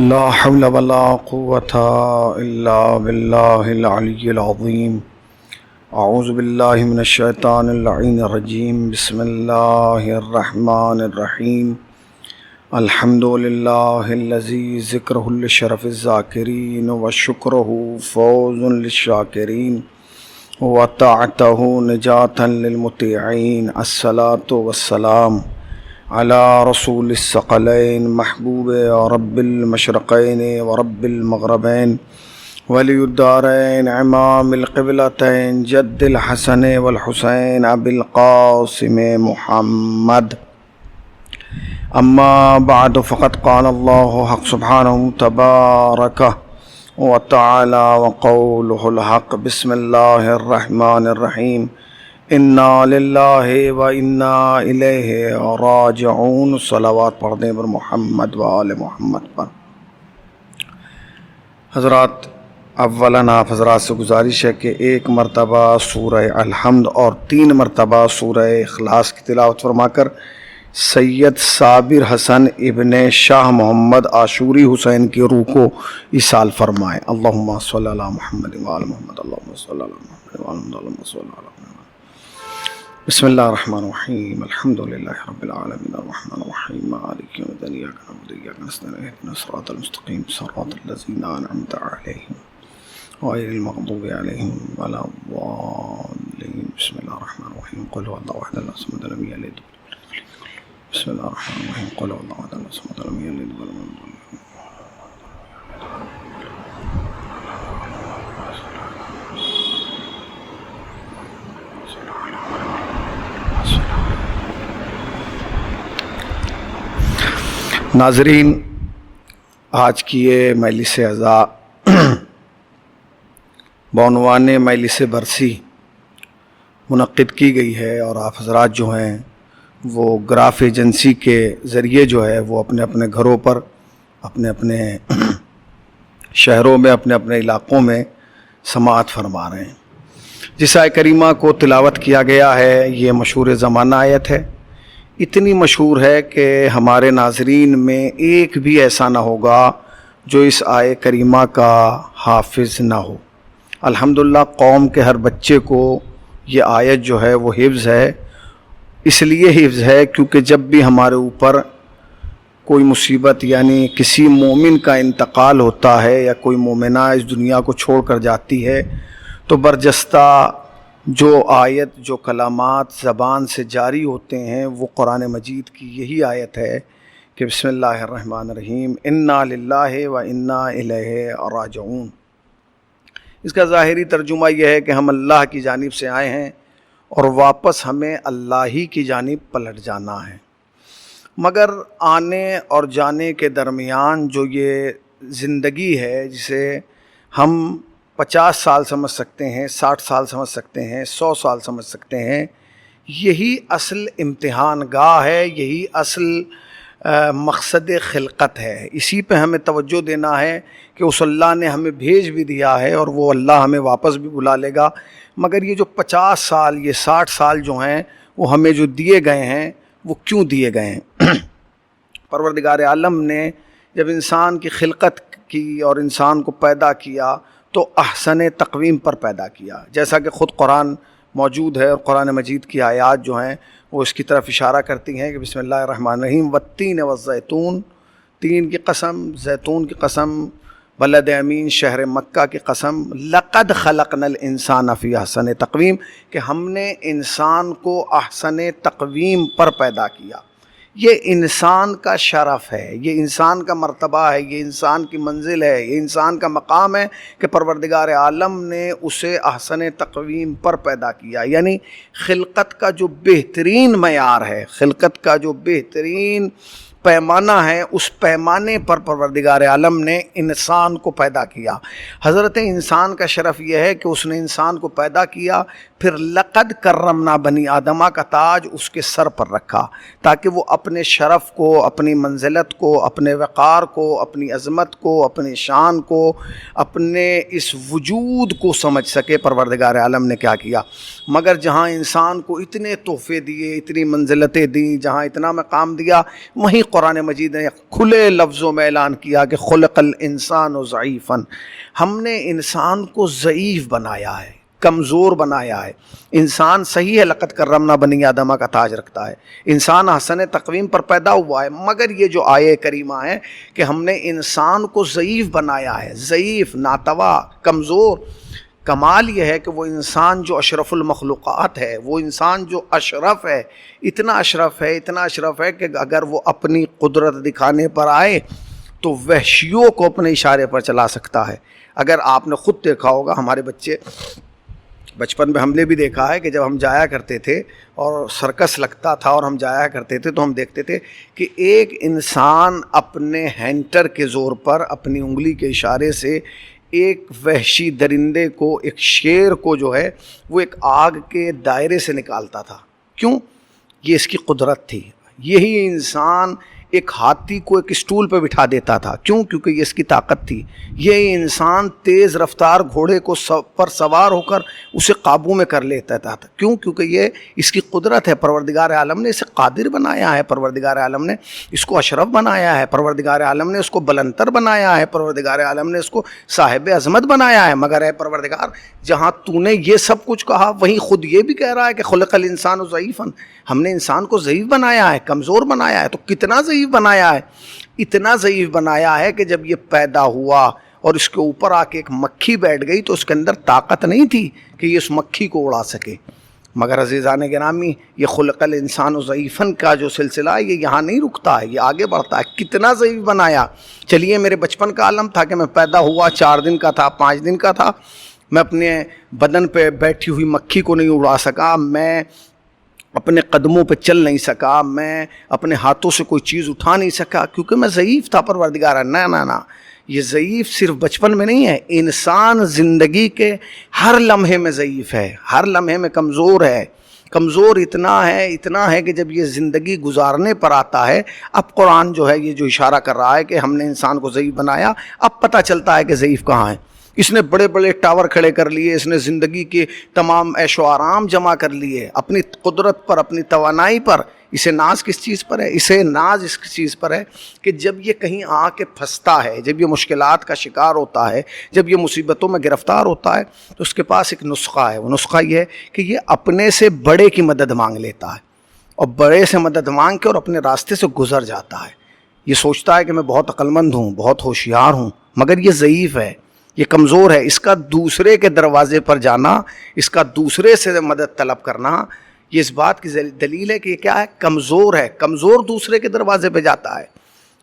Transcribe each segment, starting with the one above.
لا حول ولا قوة إلا بالله العلي العظيم. أعوذ بالله من الشيطان اللعين الرجيم. بسم الله الرحمن الرحيم. الحمد لله الذي ذكره لشرف الذاكرين وشكره فوز للشاكرين وطاعته نجاة للمطيعين. الصلاة والسلام على رسول الثقلين محبوب رب المشرقين ورب المغربين ولی الدارين امام القبلتين جد الحسن والحسين ابي القاسم محمد. اما بعد فقد قال الله حق سبحانه تبارك وتعالى وقوله الحق. بسم الله الرحمن الرحيم. انا للہ و انا الیہ راجعون. صلوات پڑھ دیں پر محمد و آل محمد پر. حضرات، اولاً آپ حضرات سے گزارش ہے کہ ایک مرتبہ سورہ الحمد اور 3 مرتبہ سورہ اخلاص کی تلاوت فرما کر سید صابر حسن ابن شاہ محمد عاشوری حسین کی روح کو ایصال فرمائیں. اللہم صلی علی محمد و آل محمد. اللہم صلی علی محمد و آل محمد. اللہم صلی علی محمد. بسم اللہ الرحمن الرحیم. الحمد للہ رب العالمین الرحمن الرحیم مالک یوم الدین ایاک نعبد و ایاک نستعین اهدنا الصراط المستقیم صراط الذین انعمت علیہم غیر المغضوب علیہم ولا الضالین. بسم اللہ الرحمن الرحیم. قل هو اللہ احد اللہ الصمد لم یلد. بسم اللہ الرحمن الرحیم. قل هو اللہ احد اللہ الصمد لم یلد ولم یولد. ناظرین، آج کی یہ مجلس عزا بعنوان مجلس برسی منعقد کی گئی ہے، اور آپ حضرات جو ہیں وہ گراف ایجنسی کے ذریعے جو ہے وہ اپنے اپنے گھروں پر، اپنے اپنے شہروں میں، اپنے اپنے علاقوں میں سماعت فرما رہے ہیں. جس آیت کریمہ کو تلاوت کیا گیا ہے یہ مشہور زمانہ آیت ہے. اتنی مشہور ہے کہ ہمارے ناظرین میں ایک بھی ایسا نہ ہوگا جو اس آیت کریمہ کا حافظ نہ ہو. الحمدللہ قوم کے ہر بچے کو یہ آیت جو ہے وہ حفظ ہے. اس لیے حفظ ہے کیونکہ جب بھی ہمارے اوپر کوئی مصیبت یعنی کسی مومن کا انتقال ہوتا ہے یا کوئی مومنہ اس دنیا کو چھوڑ کر جاتی ہے تو برجستہ جو آیت، جو کلمات زبان سے جاری ہوتے ہیں وہ قرآن مجید کی یہی آیت ہے کہ بسم اللہ الرحمن الرحیم انا للہ و انا الیہ راجعون. اس کا ظاہری ترجمہ یہ ہے کہ ہم اللہ کی جانب سے آئے ہیں اور واپس ہمیں اللہ ہی کی جانب پلٹ جانا ہے. مگر آنے اور جانے کے درمیان جو یہ زندگی ہے جسے ہم 50 سال سمجھ سکتے ہیں، 60 سال سمجھ سکتے ہیں، 100 سال سمجھ سکتے ہیں، یہی اصل امتحان گاہ ہے، یہی اصل مقصد خلقت ہے. اسی پہ ہمیں توجہ دینا ہے کہ اس اللہ نے ہمیں بھیج بھی دیا ہے اور وہ اللہ ہمیں واپس بھی بلا لے گا. مگر یہ جو 50 سال، یہ 60 سال جو ہیں وہ ہمیں جو دیے گئے ہیں وہ کیوں دیے گئے ہیں؟ پروردگار عالم نے جب انسان کی خلقت کی اور انسان کو پیدا کیا تو احسن تقویم پر پیدا کیا، جیسا کہ خود قرآن موجود ہے، اور قرآن مجید کی آیات جو ہیں وہ اس کی طرف اشارہ کرتی ہیں کہ بسم اللہ الرحمن الرحیم والتین والزیتون، تین کی قسم، زیتون کی قسم، بلد امین شہر مکہ کی قسم، لقد خلقنا الانسان فی احسن تقویم، کہ ہم نے انسان کو احسن تقویم پر پیدا کیا. یہ انسان کا شرف ہے، یہ انسان کا مرتبہ ہے، یہ انسان کی منزل ہے، یہ انسان کا مقام ہے کہ پروردگار عالم نے اسے احسن تقویم پر پیدا کیا. یعنی خلقت کا جو بہترین معیار ہے، خلقت کا جو بہترین پیمانہ ہے، اس پیمانے پر پروردگار عالم نے انسان کو پیدا کیا. حضرت انسان کا شرف یہ ہے کہ اس نے انسان کو پیدا کیا، پھر لقد کرمنا بنی آدمہ کا تاج اس کے سر پر رکھا تاکہ وہ اپنے شرف کو، اپنی منزلت کو، اپنے وقار کو، اپنی عظمت کو، اپنی شان کو، اپنے اس وجود کو سمجھ سکے. پروردگار عالم نے کیا کیا؟ مگر جہاں انسان کو اتنے تحفے دیے، اتنی منزلتیں دیں، جہاں اتنا مقام دیا، وہیں قرآن مجید نے کھلے لفظوں میں اعلان کیا کہ خلق الانسان ضعیفا، ہم نے انسان کو ضعیف بنایا ہے، کمزور بنایا ہے۔ انسان صحیح ہے، لقد کرمنا بنی آدمہ کا تاج رکھتا ہے، انسان حسن تقویم پر پیدا ہوا ہے، مگر یہ جو آیے کریمہ ہے کہ ہم نے انسان کو ضعیف بنایا ہے، ضعیف، ناتوا، کمزور۔ کمال یہ ہے کہ وہ انسان جو اشرف المخلوقات ہے، وہ انسان جو اشرف ہے، اتنا اشرف ہے، اتنا اشرف ہے کہ اگر وہ اپنی قدرت دکھانے پر آئے تو وحشیوں کو اپنے اشارے پر چلا سکتا ہے۔ اگر آپ نے خود دیکھا ہوگا، ہمارے بچے بچپن میں ہم نے بھی دیکھا ہے کہ جب ہم جایا کرتے تھے اور سرکس لگتا تھا اور ہم جایا کرتے تھے تو ہم دیکھتے تھے کہ ایک انسان اپنے ہینٹر کے زور پر، اپنی انگلی کے اشارے سے ایک وحشی درندے کو، ایک شیر کو جو ہے وہ ایک آگ کے دائرے سے نکالتا تھا۔ کیوں؟ یہ اس کی قدرت تھی۔ یہی انسان ایک ہاتھی کو ایک اسٹول پہ بٹھا دیتا تھا۔ کیوں؟ کیونکہ یہ اس کی طاقت تھی۔ یہ انسان تیز رفتار گھوڑے کو پر سوار ہو کر اسے قابو میں کر لیتا تھا۔ کیوں؟ کیونکہ یہ اس کی قدرت ہے۔ پروردگار عالم نے اسے قادر بنایا ہے، پروردگار عالم نے اس کو اشرف بنایا ہے، پروردگار عالم نے اس کو بلندتر بنایا ہے، پروردگار عالم نے اس کو صاحب عظمت بنایا ہے۔ مگر اے پروردگار، جہاں تو نے یہ سب کچھ کہا وہیں خود یہ بھی کہہ رہا ہے کہ خلق الانسان ضعیفا، ہم نے انسان کو ضعیف بنایا ہے، کمزور بنایا ہے۔ تو کتنا ضعیف بنایا ہے؟ اتنا ضعیف بنایا ہے کہ جب یہ پیدا ہوا اور اس کے اوپر آ کے ایک مکھی بیٹھ گئی تو اس کے اندر طاقت نہیں تھی کہ یہ اس مکھی کو اڑا سکے۔ مگر عزیزان گرامی، یہ خلق الانسان ضعیفا کا جو سلسلہ ہے یہ یہاں نہیں رکتا ہے، یہ آگے بڑھتا ہے۔ کتنا ضعیف بنایا! چلیے، میرے بچپن کا عالم تھا کہ میں پیدا ہوا 4 دن کا تھا، 5 دن کا تھا، میں اپنے بدن پہ بیٹھی ہوئی مکھی کو نہیں اڑا سکا، میں اپنے قدموں پہ چل نہیں سکا، میں اپنے ہاتھوں سے کوئی چیز اٹھا نہیں سکا، کیونکہ میں ضعیف تھا۔ پروردگار نہ یہ ضعیف صرف بچپن میں نہیں ہے، انسان زندگی کے ہر لمحے میں ضعیف ہے، ہر لمحے میں کمزور ہے۔ کمزور اتنا ہے کہ جب یہ زندگی گزارنے پر آتا ہے، اب قرآن جو ہے یہ جو اشارہ کر رہا ہے کہ ہم نے انسان کو ضعیف بنایا، اب پتہ چلتا ہے کہ ضعیف کہاں ہے۔ اس نے بڑے بڑے ٹاور کھڑے کر لیے، اس نے زندگی کے تمام عیش و آرام جمع کر لیے اپنی قدرت پر، اپنی توانائی پر۔ اسے ناز کس چیز پر ہے؟ اسے ناز اس چیز پر ہے کہ جب یہ کہیں آ کے پھنستا ہے، جب یہ مشکلات کا شکار ہوتا ہے، جب یہ مصیبتوں میں گرفتار ہوتا ہے تو اس کے پاس ایک نسخہ ہے۔ وہ نسخہ یہ ہے کہ یہ اپنے سے بڑے کی مدد مانگ لیتا ہے، اور بڑے سے مدد مانگ کے اور اپنے راستے سے گزر جاتا ہے۔ یہ سوچتا ہے کہ میں بہت عقل مند ہوں، بہت ہوشیار ہوں، مگر یہ ضعیف ہے، یہ کمزور ہے۔ اس کا دوسرے کے دروازے پر جانا، اس کا دوسرے سے مدد طلب کرنا، یہ اس بات کی دلیل ہے کہ یہ کیا ہے؟ کمزور ہے۔ کمزور دوسرے کے دروازے پہ جاتا ہے،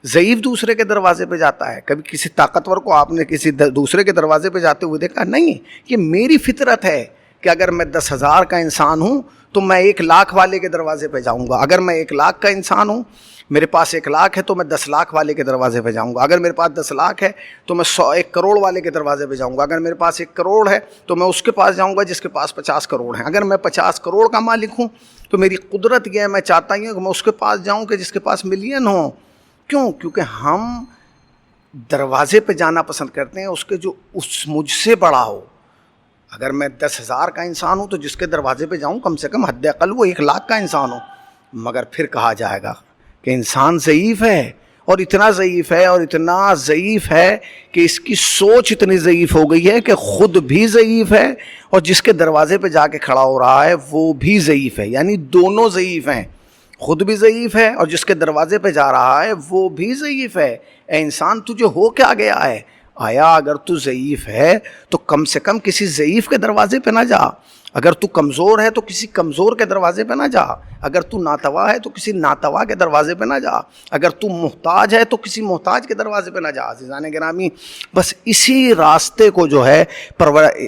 ضعیف دوسرے کے دروازے پہ جاتا ہے۔ کبھی کسی طاقتور کو آپ نے کسی دوسرے کے دروازے پہ جاتے ہوئے دیکھا؟ نہیں، یہ میری فطرت ہے کہ اگر میں 10,000 کا انسان ہوں تو میں 1,00,000 والے کے دروازے پہ جاؤں گا۔ اگر میں 1,00,000 کا انسان ہوں، میرے پاس 1,00,000 ہے تو میں 10,00,000 والے کے دروازے پہ جاؤں گا۔ اگر میرے پاس 10,00,000 ہے تو میں 1 کروڑ والے کے دروازے پہ جاؤں گا۔ اگر میرے پاس 1 کروڑ ہے تو میں اس کے پاس جاؤں گا جس کے پاس 50 کروڑ ہیں۔ اگر میں 50 کروڑ کا مالک ہوں تو میری قدرت یہ ہے، میں چاہتا ہوں کہ میں اس کے پاس جاؤں کہ جس کے پاس ملین ہوں۔ کیوں؟ کیونکہ ہم دروازے پہ جانا پسند کرتے ہیں اس کے جو مجھ سے بڑا ہو۔ اگر میں 10,000 کا انسان ہوں تو جس کے دروازے پہ جاؤں کم سے کم حد اقل وہ 1,00,000 کا انسان ہو۔ مگر پھر کہا جائے گا کہ انسان ضعیف ہے، اور اتنا ضعیف ہے، اور اتنا ضعیف ہے کہ اس کی سوچ اتنی ضعیف ہو گئی ہے کہ خود بھی ضعیف ہے اور جس کے دروازے پہ جا کے کھڑا ہو رہا ہے وہ بھی ضعیف ہے، یعنی دونوں ضعیف ہیں، خود بھی ضعیف ہے اور جس کے دروازے پہ جا رہا ہے وہ بھی ضعیف ہے۔ اے انسان، تجھے ہو کیا گیا ہے؟ آیا اگر تو ضعیف ہے تو کم سے کم کسی ضعیف کے دروازے پہ نہ جا۔ اگر تو کمزور ہے تو کسی کمزور کے دروازے پہ نہ جا۔ اگر تو ناتوا ہے تو کسی ناتوا کے دروازے پہ نہ جا۔ اگر تو محتاج ہے تو کسی محتاج کے دروازے پہ نہ جا۔ عزیزان گرامی، بس اسی راستے کو جو ہے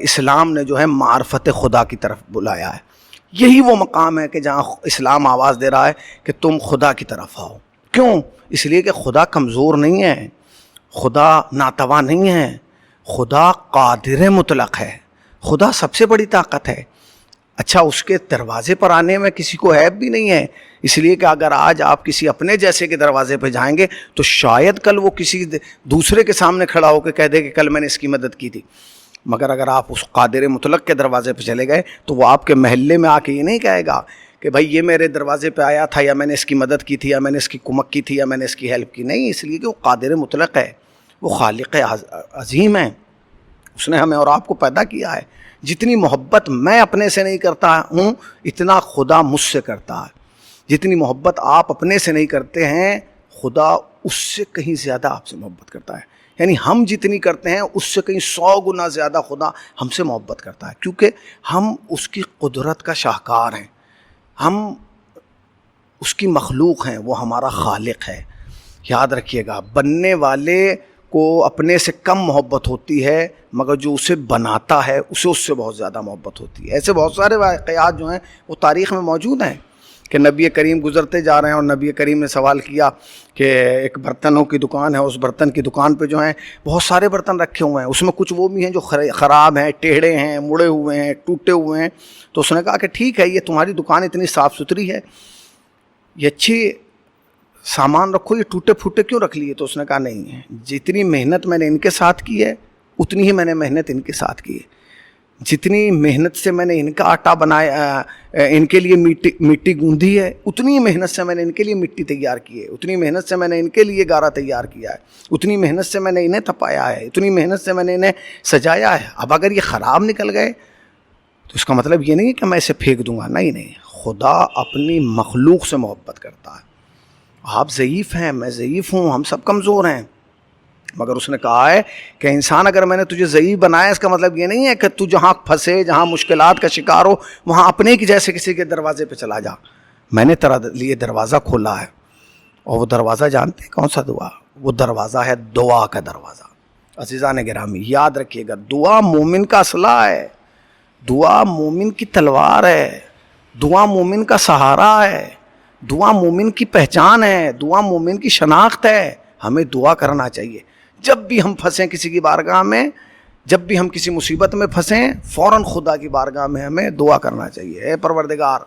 اسلام نے جو ہے معرفت خدا کی طرف بلایا ہے۔ یہی وہ مقام ہے کہ جہاں اسلام آواز دے رہا ہے کہ تم خدا کی طرف آؤ۔ کیوں؟ اس لیے کہ خدا کمزور نہیں ہے، خدا ناتوا نہیں ہے، خدا قادر مطلق ہے، خدا سب سے بڑی طاقت ہے۔ اچھا، اس کے دروازے پر آنے میں کسی کو عیب بھی نہیں ہے، اس لیے کہ اگر آج آپ کسی اپنے جیسے کے دروازے پہ جائیں گے تو شاید کل وہ کسی دوسرے کے سامنے کھڑا ہو کے کہہ دے کہ کل میں نے اس کی مدد کی تھی۔ مگر اگر آپ اس قادر مطلق کے دروازے پہ چلے گئے تو وہ آپ کے محلے میں آ کے یہ نہیں کہے گا کہ بھائی یہ میرے دروازے پہ آیا تھا، یا میں نے اس کی مدد کی تھی، یا میں نے اس کی کمک کی تھی، یا میں نے اس کی ہیلپ کی. نہیں، اس لیے کہ وہ قادر مطلق ہے، وہ خالق عظیم ہے. اس نے ہمیں اور آپ کو پیدا کیا ہے. جتنی محبت میں اپنے سے نہیں کرتا ہوں اتنا خدا مجھ سے کرتا ہے. جتنی محبت آپ اپنے سے نہیں کرتے ہیں خدا اس سے کہیں زیادہ آپ سے محبت کرتا ہے. یعنی ہم جتنی کرتے ہیں اس سے کہیں 100 گنا زیادہ خدا ہم سے محبت کرتا ہے، کیونکہ ہم اس کی قدرت کا شاہکار ہیں، ہم اس کی مخلوق ہیں، وہ ہمارا خالق ہے. یاد رکھیے گا، بننے والے کو اپنے سے کم محبت ہوتی ہے، مگر جو اسے بناتا ہے اسے اس سے بہت زیادہ محبت ہوتی ہے. ایسے بہت سارے واقعات جو ہیں وہ تاریخ میں موجود ہیں کہ نبی کریم گزرتے جا رہے ہیں اور نبی کریم نے سوال کیا کہ ایک برتنوں کی دکان ہے، اس برتن کی دکان پہ جو ہیں بہت سارے برتن رکھے ہوئے ہیں، اس میں کچھ وہ بھی ہیں جو خراب ہیں، ٹیڑھے ہیں، مڑے ہوئے ہیں، ٹوٹے ہوئے ہیں. تو اس نے کہا کہ ٹھیک ہے، یہ تمہاری دکان اتنی صاف ستھری ہے، یہ اچھی سامان رکھو، یہ ٹوٹے پھوٹے کیوں رکھ لیے؟ تو اس نے کہا نہیں ہے، جتنی محنت میں نے ان کے ساتھ کی ہے اتنی ہی میں نے محنت ان کے ساتھ کی ہے. جتنی محنت سے میں نے ان کا آٹا بنایا، ان کے لیے مٹی گوندھی ہے، اتنی محنت سے میں نے ان کے لیے مٹی تیار کی ہے، اتنی محنت سے میں نے ان کے لیے گارا تیار کیا ہے، اتنی محنت سے میں نے انہیں تپایا ہے، اتنی محنت سے میں نے انہیں سجایا ہے. اب اگر یہ خراب نکل گئے تو اس کا مطلب یہ نہیں ہے کہ میں اسے پھینک دوں گا. نہیں، خدا اپنی مخلوق سے محبت کرتا ہے. آپ ضعیف ہیں، میں ضعیف ہوں، ہم سب کمزور ہیں، مگر اس نے کہا ہے کہ انسان اگر میں نے تجھے ضعیف بنایا اس کا مطلب یہ نہیں ہے کہ تو جہاں پھنسے، جہاں مشکلات کا شکار ہو، وہاں اپنے کی جیسے کسی کے دروازے پہ چلا جا. میں نے تیرا لیے دروازہ کھولا ہے، اور وہ دروازہ جانتے ہیں کون سا؟ دعا. وہ دروازہ ہے دعا کا دروازہ. عزیزان گرامی یاد رکھیے گا، دعا مومن کا اسلحہ ہے، دعا مومن کی تلوار ہے، دعا مومن کا سہارا ہے، دعا مومن کی پہچان ہے، دعا مومن کی شناخت ہے. ہمیں دعا کرنا چاہیے. جب بھی ہم پھنسیں کسی کی بارگاہ میں، جب بھی ہم کسی مصیبت میں پھنسیں، فوراً خدا کی بارگاہ میں ہمیں دعا کرنا چاہیے. اے پروردگار،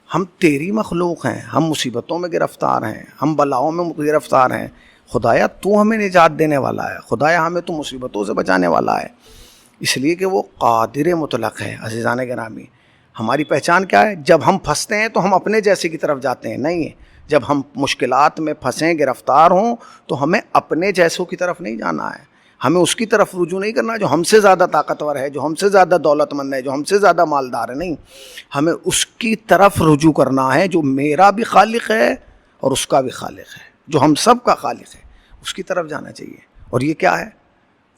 ہم تیری مخلوق ہیں، ہم مصیبتوں میں گرفتار ہیں، ہم بلاؤں میں گرفتار ہیں. خدایا تو ہمیں نجات دینے والا ہے، خدایا ہمیں تو مصیبتوں سے بچانے والا ہے. اس لیے کہ وہ قادر مطلق ہے. عزیزان گرامی، ہماری پہچان کیا ہے؟ جب ہم پھنستے ہیں تو ہم اپنے جیسے کی طرف جاتے ہیں. نہیں، جب ہم مشکلات میں پھنسیں، گرفتار ہوں، تو ہمیں اپنے جیسوں کی طرف نہیں جانا ہے، ہمیں اس کی طرف رجوع نہیں کرنا جو ہم سے زیادہ طاقتور ہے، جو ہم سے زیادہ دولت مند ہے، جو ہم سے زیادہ مالدار ہے. نہیں، ہمیں اس کی طرف رجوع کرنا ہے جو میرا بھی خالق ہے اور اس کا بھی خالق ہے، جو ہم سب کا خالق ہے. اس کی طرف جانا چاہیے. اور یہ کیا ہے؟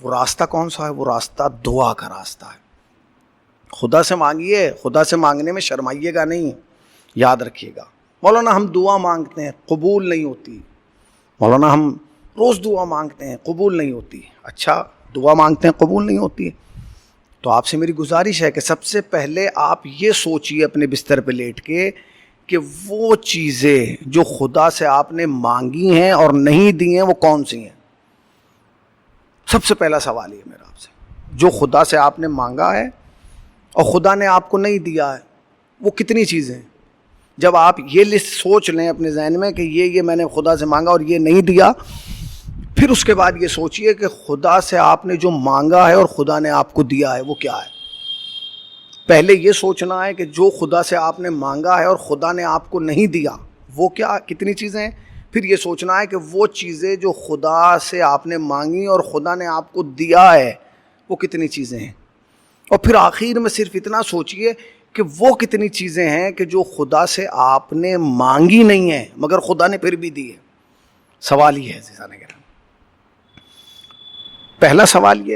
وہ راستہ کون سا ہے؟ وہ راستہ دعا کا راستہ ہے. خدا سے مانگیے، خدا سے مانگنے میں شرمائیے گا نہیں. یاد رکھیے گا، مولانا ہم دعا مانگتے ہیں قبول نہیں ہوتی، مولانا ہم روز دعا مانگتے ہیں قبول نہیں ہوتی. اچھا، دعا مانگتے ہیں قبول نہیں ہوتی، تو آپ سے میری گزارش ہے کہ سب سے پہلے آپ یہ سوچئے اپنے بستر پہ لیٹ کے کہ وہ چیزیں جو خدا سے آپ نے مانگی ہیں اور نہیں دی ہیں وہ کون سی ہیں. سب سے پہلا سوال یہ میرا آپ سے، جو خدا سے آپ نے مانگا ہے اور خدا نے آپ کو نہیں دیا ہے وہ کتنی چیزیں ہیں؟ جب آپ یہ لسٹ سوچ لیں اپنے ذہن میں کہ یہ میں نے خدا سے مانگا اور یہ نہیں دیا، پھر اس کے بعد یہ سوچئے کہ خدا سے آپ نے جو مانگا ہے اور خدا نے آپ کو دیا ہے وہ کیا ہے. پہلے یہ سوچنا ہے کہ جو خدا سے آپ نے مانگا ہے اور خدا نے آپ کو نہیں دیا وہ کیا، کتنی چیزیں ہیں. پھر یہ سوچنا ہے کہ وہ چیزیں جو خدا سے آپ نے مانگی اور خدا نے آپ کو دیا ہے وہ کتنی چیزیں ہیں. اور پھر آخر میں صرف اتنا سوچئے کہ وہ کتنی چیزیں ہیں کہ جو خدا سے آپ نے مانگی نہیں ہیں مگر خدا نے پھر بھی دی ہے. سوال یہ ہے عزیزان گرامی، پہلا سوال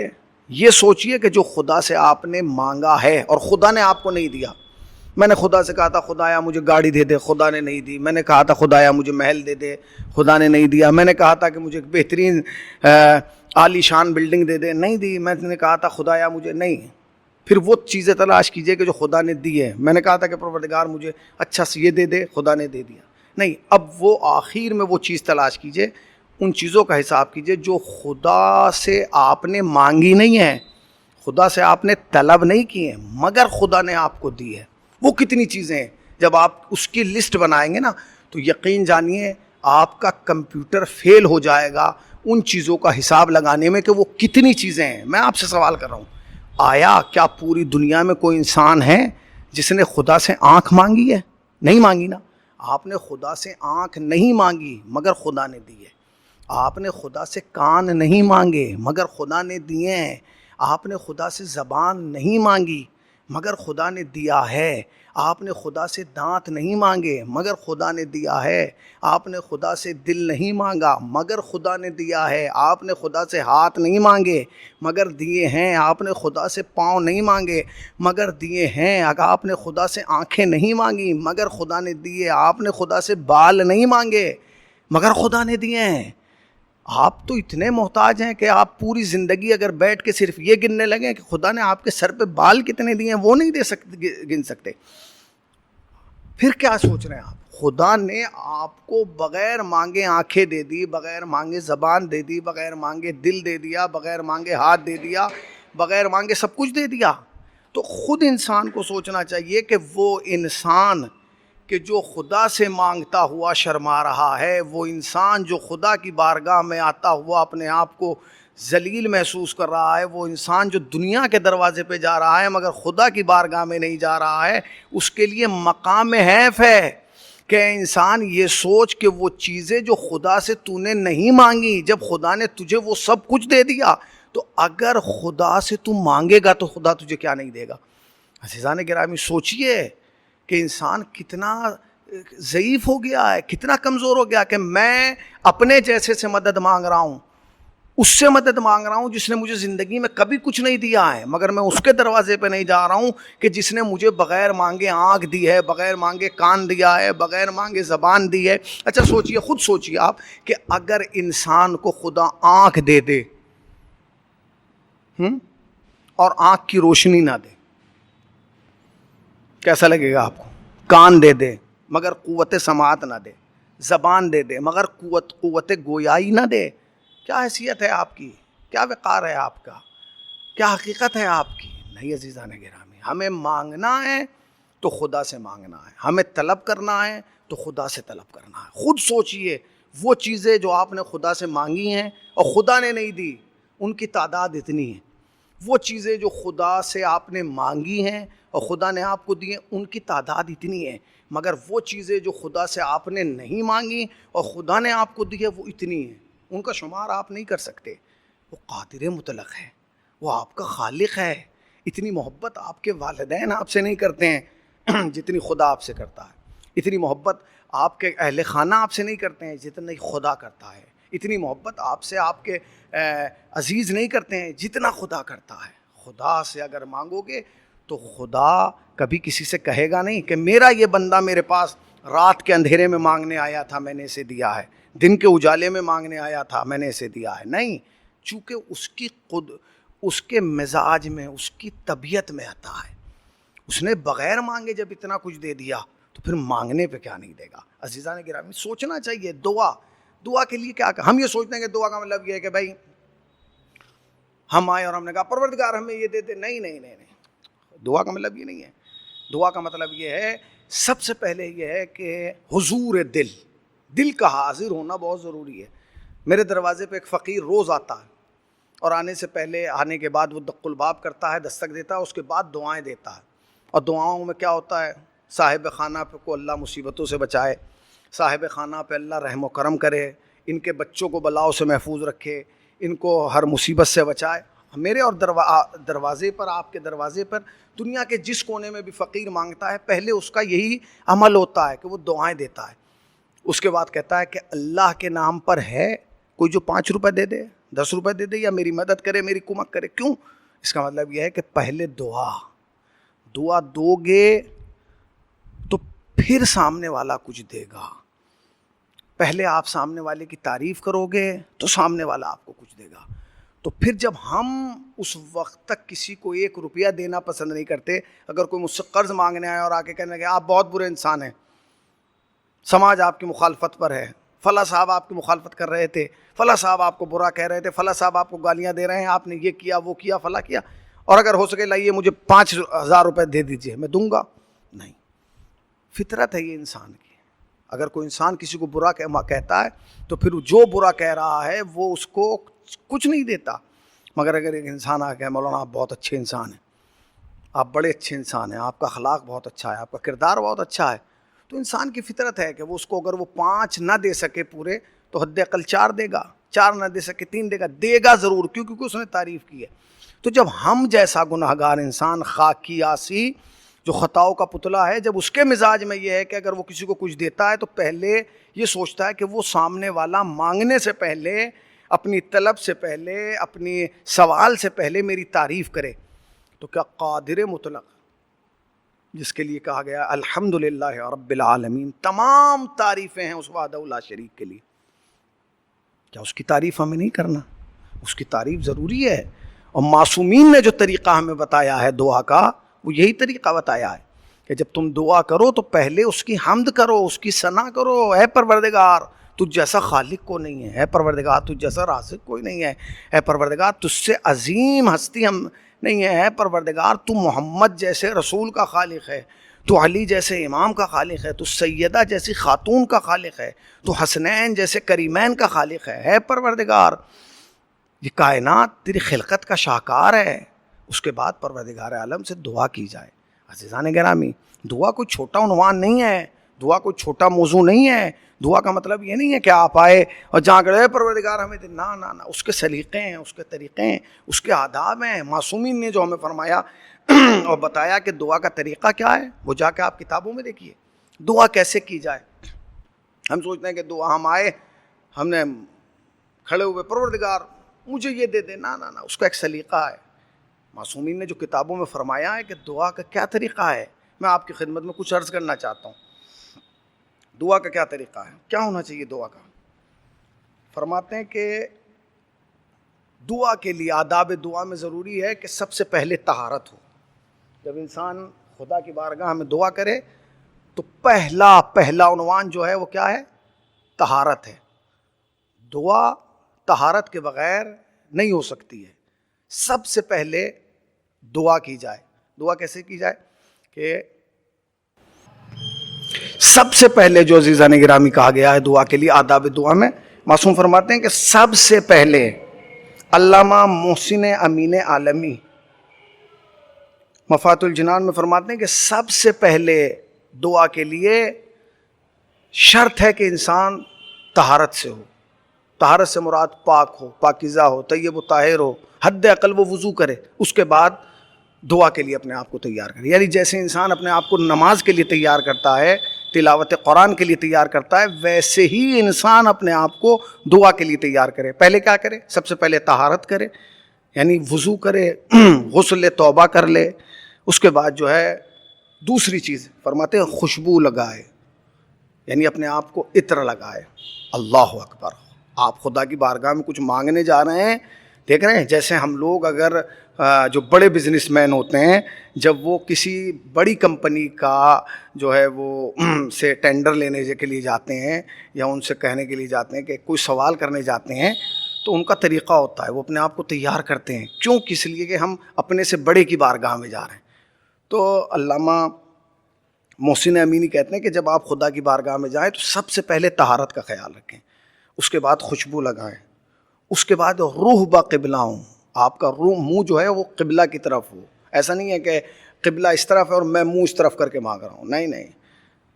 یہ سوچئے کہ جو خدا سے آپ نے مانگا ہے اور خدا نے آپ کو نہیں دیا. میں نے خدا سے کہا تھا خدایا مجھے گاڑی دے دے، خدا نے نہیں دی. میں نے کہا تھا خدایا مجھے محل دے دے، خدا نے نہیں دیا. میں نے کہا تھا کہ مجھے بہترین عالی شان بلڈنگ دے دے، نہیں دی. میں نے کہا تھا خدایا مجھے نہیں. پھر وہ چیزیں تلاش کیجئے کہ جو خدا نے دی ہے. میں نے کہا تھا کہ پروردگار مجھے اچھا سے یہ دے دے، خدا نے دے دیا. نہیں، اب وہ آخر میں وہ چیز تلاش کیجئے، ان چیزوں کا حساب کیجئے جو خدا سے آپ نے مانگی نہیں ہے، خدا سے آپ نے طلب نہیں کی ہے مگر خدا نے آپ کو دی ہے. وہ کتنی چیزیں ہیں؟ جب آپ اس کی لسٹ بنائیں گے نا تو یقین جانیے آپ کا کمپیوٹر فیل ہو جائے گا ان چیزوں کا حساب لگانے میں کہ وہ کتنی چیزیں ہیں. میں آپ سے سوال کر رہا ہوں، آیا کیا پوری دنیا میں کوئی انسان ہے جس نے خدا سے آنکھ مانگی ہے؟ نہیں مانگی نا. آپ نے خدا سے آنکھ نہیں مانگی مگر خدا نے دی ہے. آپ نے خدا سے کان نہیں مانگے مگر خدا نے دیے ہیں. آپ نے خدا سے زبان نہیں مانگی مگر خدا نے دیا ہے. آپ نے خدا سے دانت نہیں مانگے مگر خدا نے دیا ہے. آپ نے خدا سے دل نہیں مانگا مگر خدا نے دیا ہے. آپ نے خدا سے ہاتھ نہیں مانگے مگر دیے ہیں. آپ نے خدا سے پاؤں نہیں مانگے مگر دیے ہیں. اگر آپ نے خدا سے آنکھیں نہیں مانگی مگر خدا نے دیے. آپ نے خدا سے بال نہیں مانگے مگر خدا نے دیے ہیں. آپ تو اتنے محتاج ہیں کہ آپ پوری زندگی اگر بیٹھ کے صرف یہ گننے لگیں کہ خدا نے آپ کے سر پہ بال کتنے دیے ہیں وہ نہیں دے سکتے, گن سکتے. پھر کیا سوچ رہے ہیں آپ؟ خدا نے آپ کو بغیر مانگے آنکھیں دے دی, بغیر مانگے زبان دے دی, بغیر مانگے دل دے دیا, بغیر مانگے ہاتھ دے دیا, بغیر مانگے سب کچھ دے دیا. تو خود انسان کو سوچنا چاہیے کہ وہ انسان کہ جو خدا سے مانگتا ہوا شرما رہا ہے, وہ انسان جو خدا کی بارگاہ میں آتا ہوا اپنے آپ کو ذلیل محسوس کر رہا ہے, وہ انسان جو دنیا کے دروازے پہ جا رہا ہے مگر خدا کی بارگاہ میں نہیں جا رہا ہے, اس کے لیے مقام حیف ہے کہ انسان یہ سوچ کہ وہ چیزیں جو خدا سے تو نے نہیں مانگی, جب خدا نے تجھے وہ سب کچھ دے دیا, تو اگر خدا سے تو مانگے گا تو خدا تجھے کیا نہیں دے گا. عزیزان گرامی سوچئے کہ انسان کتنا ضعیف ہو گیا ہے, کتنا کمزور ہو گیا کہ میں اپنے جیسے سے مدد مانگ رہا ہوں, اس سے مدد مانگ رہا ہوں جس نے مجھے زندگی میں کبھی کچھ نہیں دیا ہے, مگر میں اس کے دروازے پہ نہیں جا رہا ہوں کہ جس نے مجھے بغیر مانگے آنکھ دی ہے, بغیر مانگے کان دیا ہے, بغیر مانگے زبان دی ہے. اچھا سوچئے, خود سوچئے آپ کہ اگر انسان کو خدا آنکھ دے دے اور آنکھ کی روشنی نہ دے, کیسا لگے گا آپ کو؟ کان دے دے مگر قوت سماعت نہ دے, زبان دے دے مگر قوت گویائی نہ دے, کیا حیثیت ہے آپ کی؟ کیا وقار ہے آپ کا؟ کیا حقیقت ہے آپ کی؟ نہیں عزیزان گرامی, ہمیں مانگنا ہے تو خدا سے مانگنا ہے, ہمیں طلب کرنا ہے تو خدا سے طلب کرنا ہے. خود سوچئے وہ چیزیں جو آپ نے خدا سے مانگی ہیں اور خدا نے نہیں دی, ان کی تعداد اتنی ہے. وہ چیزیں جو خدا سے آپ نے مانگی ہیں اور خدا نے آپ کو دی ہیں, ان کی تعداد اتنی ہے. مگر وہ چیزیں جو خدا سے آپ نے نہیں مانگی اور خدا نے آپ کو دی ہے, وہ اتنی ہیں, ان کا شمار آپ نہیں کر سکتے. وہ قادر مطلق ہے, وہ آپ کا خالق ہے. اتنی محبت آپ کے والدین آپ سے نہیں کرتے ہیں جتنی خدا آپ سے کرتا ہے. اتنی محبت آپ کے اہل خانہ آپ سے نہیں کرتے ہیں جتنی خدا کرتا ہے. اتنی محبت آپ سے آپ کے عزیز نہیں کرتے ہیں جتنا خدا کرتا ہے. خدا سے اگر مانگو گے تو خدا کبھی کسی سے کہے گا نہیں کہ میرا یہ بندہ میرے پاس رات کے اندھیرے میں مانگنے آیا تھا میں نے اسے دیا ہے, دن کے اجالے میں مانگنے آیا تھا میں نے اسے دیا ہے. نہیں, چونکہ اس کے مزاج میں, اس کی طبیعت میں آتا ہے. اس نے بغیر مانگے جب اتنا کچھ دے دیا تو پھر مانگنے پہ کیا نہیں دے گا. عزیزان گرامی سوچنا چاہیے. دعا کے لیے کیا, ہم یہ سوچتے ہیں کہ دعا کا مطلب یہ ہے کہ بھائی ہم آئے اور ہم نے کہا پروردگار ہمیں یہ دے دے. نہیں نہیں نہیں نہیں, دعا کا مطلب یہ نہیں ہے. دعا کا مطلب یہ ہے, سب سے پہلے یہ ہے کہ حضور دل کا حاضر ہونا بہت ضروری ہے. میرے دروازے پہ ایک فقیر روز آتا ہے اور آنے کے بعد وہ دق الباب کرتا ہے, دستک دیتا ہے, اس کے بعد دعائیں دیتا ہے. اور دعاؤں میں کیا ہوتا ہے؟ صاحب خانہ پہ کو اللہ مصیبتوں سے بچائے, صاحب خانہ پہ اللہ رحم و کرم کرے, ان کے بچوں کو بلاؤں سے محفوظ رکھے, ان کو ہر مصیبت سے بچائے. میرے اور دروازے پر, آپ کے دروازے پر, دنیا کے جس کونے میں بھی فقیر مانگتا ہے, پہلے اس کا یہی عمل ہوتا ہے کہ وہ دعائیں دیتا ہے. اس کے بعد کہتا ہے کہ اللہ کے نام پر ہے کوئی جو 5 روپے دے دے, 10 روپے دے دے, یا میری مدد کرے, میری کمک کرے. کیوں؟ اس کا مطلب یہ ہے کہ پہلے دعا دو گے تو پھر سامنے والا کچھ دے گا. پہلے آپ سامنے والے کی تعریف کرو گے تو سامنے والا آپ کو کچھ دے گا. تو پھر جب ہم اس وقت تک کسی کو 1 روپیہ دینا پسند نہیں کرتے, اگر کوئی مجھ سے قرض مانگنے آئے اور آ کے کہنے لگے آپ بہت برے انسان ہیں, سماج آپ کی مخالفت پر ہے, فلاں صاحب آپ کی مخالفت کر رہے تھے, فلاں صاحب آپ کو برا کہہ رہے تھے, فلاں صاحب آپ کو گالیاں دے رہے ہیں, آپ نے یہ کیا وہ کیا فلاں کیا, اور اگر ہو سکے لائیے مجھے 5,000 روپے دے دیجئے میں دوں گا. نہیں, فطرت ہے یہ انسان کی. اگر کوئی انسان کسی کو برا کہتا ہے تو پھر جو برا کہہ رہا ہے وہ اس کو کچھ نہیں دیتا. مگر اگر ایک انسان آ کہ مولانا آپ بہت اچھے انسان ہیں, آپ بڑے اچھے انسان ہیں, آپ کا اخلاق بہت اچھا ہے, آپ کا کردار بہت اچھا ہے, تو انسان کی فطرت ہے کہ وہ اس کو اگر وہ 5 نہ دے سکے پورے تو حد اقل 4 دے گا، 4 نہ دے سکے 3 دے گا ضرور، کیونکہ اس نے تعریف کی ہے۔ تو جب ہم جیسا گناہگار انسان خاکی آسی جو خطاؤں کا پتلا ہے، جب اس کے مزاج میں یہ ہے کہ اگر وہ کسی کو کچھ دیتا ہے تو پہلے یہ سوچتا ہے کہ وہ سامنے والا مانگنے سے پہلے، اپنی طلب سے پہلے، اپنی سوال سے پہلے میری تعریف کرے، تو کیا قادر مطلق جس کے لیے کہا گیا الحمدللہ رب العالمین، تمام تعریفیں ہیں اس وحدہ لا شریک کے لیے، کیا اس کی تعریف ہمیں نہیں کرنا؟ اس کی تعریف ضروری ہے۔ اور معصومین نے جو طریقہ ہمیں بتایا ہے دعا کا، وہ یہی طریقہ بتایا ہے کہ جب تم دعا کرو تو پہلے اس کی حمد کرو، اس کی ثنا کرو۔ اے پروردگار تجھ جیسا خالق کو نہیں ہے، اے پروردگار تجھ جیسا رازق کوئی نہیں ہے، اے پروردگار تجھ سے عظیم ہستی ہم نہیں ہے، اے پروردگار تو محمد جیسے رسول کا خالق ہے، تو علی جیسے امام کا خالق ہے، تو سیدہ جیسی خاتون کا خالق ہے، تو حسنین جیسے کریمین کا خالق ہے۔ اے پروردگار یہ کائنات تیری خلقت کا شاہکار ہے۔ اس کے بعد پروردگار عالم سے دعا کی جائے۔ عزیزان گرامی، دعا کوئی چھوٹا عنوان نہیں ہے، دعا کوئی چھوٹا موضوع نہیں ہے۔ دعا کا مطلب یہ نہیں ہے کہ آپ آئے اور جہاں گئے پروردگار ہمیں دے، نہ نہ نہ، اس کے سلیقے ہیں، اس کے طریقے ہیں، اس کے آداب ہیں۔ معصومین نے جو ہمیں فرمایا اور بتایا کہ دعا کا طریقہ کیا ہے، وہ جا کے آپ کتابوں میں دیکھیے دعا کیسے کی جائے۔ ہم سوچتے ہیں کہ دعا ہم آئے، ہم نے کھڑے ہوئے پروردگار مجھے یہ دے دے، نہ نہ نہ، اس کا ایک سلیقہ ہے۔ معصومین نے جو کتابوں میں فرمایا ہے کہ دعا کا کیا طریقہ ہے، میں آپ کی خدمت میں کچھ عرض کرنا چاہتا ہوں۔ دعا کا کیا طریقہ ہے، کیا ہونا چاہیے دعا کا؟ فرماتے ہیں کہ دعا کے لیے آداب دعا میں ضروری ہے کہ سب سے پہلے طہارت ہو۔ جب انسان خدا کی بارگاہ میں دعا کرے تو پہلا عنوان جو ہے وہ کیا ہے؟ طہارت ہے۔ دعا طہارت کے بغیر نہیں ہو سکتی ہے۔ سب سے پہلے دعا کی جائے۔ دعا کیسے کی جائے کہ سب سے پہلے جو عزیزان گرامی کہا گیا ہے دعا کے لیے آداب دعا میں، معصوم فرماتے ہیں کہ سب سے پہلے علامہ محسن امین عالمی مفات الجنان میں فرماتے ہیں کہ سب سے پہلے دعا کے لیے شرط ہے کہ انسان طہارت سے ہو۔ طہارت سے مراد پاک ہو، پاکیزہ ہو، طیب و طاہر ہو، حد اقل وہ وضو کرے، اس کے بعد دعا کے لیے اپنے آپ کو تیار کرے۔ یعنی جیسے انسان اپنے آپ کو نماز کے لیے تیار کرتا ہے، تلاوت قرآن کے لیے تیار کرتا ہے، ویسے ہی انسان اپنے آپ کو دعا کے لیے تیار کرے۔ پہلے کیا کرے؟ سب سے پہلے طہارت کرے، یعنی وضو کرے، غسل توبہ کر لے۔ اس کے بعد جو ہے دوسری چیز فرماتے ہیں خوشبو لگائے، یعنی اپنے آپ کو عطر لگائے۔ اللہ اکبر، آپ خدا کی بارگاہ میں کچھ مانگنے جا رہے ہیں، دیکھ رہے ہیں جیسے ہم لوگ اگر جو بڑے بزنس مین ہوتے ہیں جب وہ کسی بڑی کمپنی کا جو ہے وہ سے ٹینڈر لینے کے لیے جاتے ہیں یا ان سے کہنے کے لیے جاتے ہیں کہ کوئی سوال کرنے جاتے ہیں تو ان کا طریقہ ہوتا ہے وہ اپنے آپ کو تیار کرتے ہیں۔ کیوں؟ کس لیے کہ ہم اپنے سے بڑے کی بارگاہ میں جا رہے ہیں۔ تو علامہ محسن امینی کہتے ہیں کہ جب آپ خدا کی بارگاہ میں جائیں تو سب سے پہلے طہارت کا خیال رکھیں، اس کے بعد خوشبو لگائیں، اس کے بعد روح با قبلہ ہوں، آپ کا روح منہ جو ہے وہ قبلہ کی طرف ہو۔ ایسا نہیں ہے کہ قبلہ اس طرف ہے اور میں منہ اس طرف کر کے مانگ رہا ہوں، نہیں نہیں،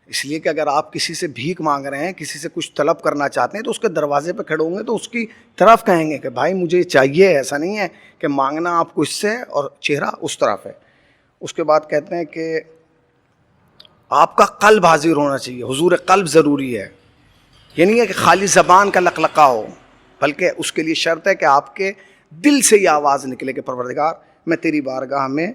اس لیے کہ اگر آپ کسی سے بھیک مانگ رہے ہیں، کسی سے کچھ طلب کرنا چاہتے ہیں تو اس کے دروازے پہ کھڑے ہوں گے تو اس کی طرف کہیں گے کہ بھائی مجھے یہ چاہیے۔ ایسا نہیں ہے کہ مانگنا آپ کو اس سے ہے اور چہرہ اس طرف ہے۔ اس کے بعد کہتے ہیں کہ آپ کا قلب حاضر ہونا چاہیے، حضور قلب ضروری ہے۔ یہ نہیں ہے کہ خالی زبان کا لقلقہ ہو، بلکہ اس کے لیے شرط ہے کہ آپ کے دل سے یہ آواز نکلے کہ پروردگار میں تیری بارگاہ میں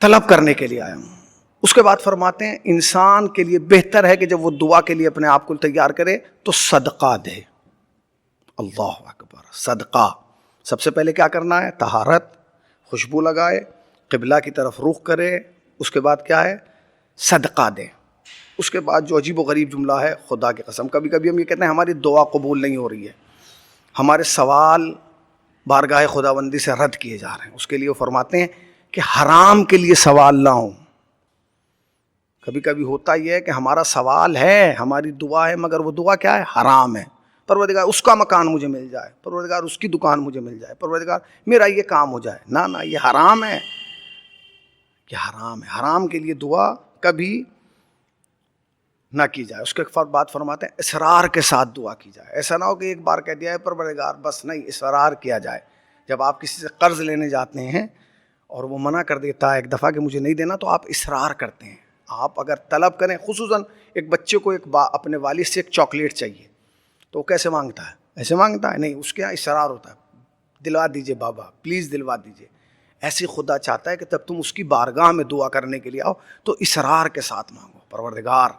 طلب کرنے کے لیے آیا ہوں۔ اس کے بعد فرماتے ہیں انسان کے لیے بہتر ہے کہ جب وہ دعا کے لیے اپنے آپ کو تیار کرے تو صدقہ دے۔ اللہ اکبر، صدقہ۔ سب سے پہلے کیا کرنا ہے؟ طہارت، خوشبو لگائے، قبلہ کی طرف رخ کرے، اس کے بعد کیا ہے؟ صدقہ دے۔ اس کے بعد جو عجیب و غریب جملہ ہے، خدا کی قسم کبھی کبھی ہم یہ کہتے ہیں ہماری دعا قبول نہیں ہو رہی ہے، ہمارے سوال بارگاہ خداوندی سے رد کیے جا رہے ہیں۔ اس کے لیے وہ فرماتے ہیں کہ حرام کے لیے سوال نہ ہو۔ کبھی کبھی ہوتا یہ ہے کہ ہمارا سوال ہے، ہماری دعا ہے، مگر وہ دعا کیا ہے؟ حرام ہے۔ پروردگار اس کا مکان مجھے مل جائے، پروردگار اس کی دکان مجھے مل جائے، پروردگار میرا یہ کام ہو جائے۔ نہ نہ، یہ حرام ہے، یہ حرام ہے۔ حرام کے لیے دعا کبھی نہ کی جائے. اس کے بعد فرماتے ہیں اصرار کے ساتھ دعا کی جائے. ایسا نہ ہو کہ ایک بار کہہ دیا ہے پروردگار بس، نہیں، اصرار کیا جائے. جب آپ کسی سے قرض لینے جاتے ہیں اور وہ منع کر دیتا ہے ایک دفعہ کہ مجھے نہیں دینا، تو آپ اصرار کرتے ہیں. آپ اگر طلب کریں، خصوصاً ایک بچے کو اپنے والد سے ایک چاکلیٹ چاہیے تو وہ کیسے مانگتا ہے؟ ایسے مانگتا ہے؟ نہیں، اس کے یہاں اصرار ہوتا ہے، دلوا دیجئے بابا، پلیز دلوا دیجئے. ایسے خدا چاہتا ہے کہ جب تم اس کی بارگاہ میں دعا کرنے کے لیے آؤ تو اصرار کے ساتھ مانگو. پروردگار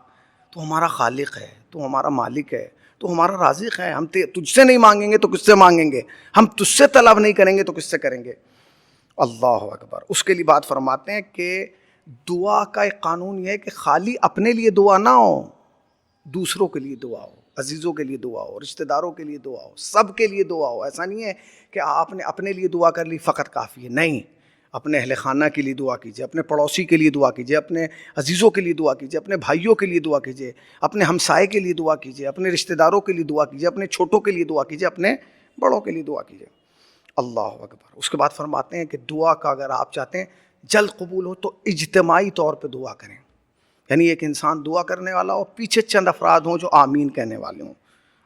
تو ہمارا خالق ہے، تو ہمارا مالک ہے، تو ہمارا رازق ہے. ہم تجھ سے نہیں مانگیں گے تو کس سے مانگیں گے؟ ہم تجھ سے طلب نہیں کریں گے تو کس سے کریں گے؟ اللہ اکبر. اس کے لیے بات فرماتے ہیں کہ دعا کا ایک قانون یہ ہے کہ خالی اپنے لیے دعا نہ ہو، دوسروں کے لیے دعا ہو، عزیزوں کے لیے دعا ہو، رشتہ داروں کے لیے دعا ہو، سب کے لیے دعا ہو. ایسا نہیں ہے کہ آپ نے اپنے لیے دعا کر لی فقط کافی ہے. نہیں، اپنے اہل خانہ کے لیے دعا کیجیے، اپنے پڑوسی کے لیے دعا کیجیے، اپنے عزیزوں کے لیے دعا کیجیے، اپنے بھائیوں کے لیے دعا کیجیے، اپنے ہمسائے کے لیے دعا کیجیے، اپنے رشتہ داروں کے لیے دعا کیجیے، اپنے چھوٹوں کے لیے دعا کیجیے، اپنے بڑوں کے لیے دعا کیجیے. اللہ اکبر. اس کے بعد فرماتے ہیں کہ دعا کا اگر آپ چاہتے ہیں جلد قبول ہو تو اجتماعی طور پہ دعا کریں. یعنی ایک انسان دعا کرنے والا ہو، پیچھے چند افراد ہوں جو آمین کہنے والے ہوں.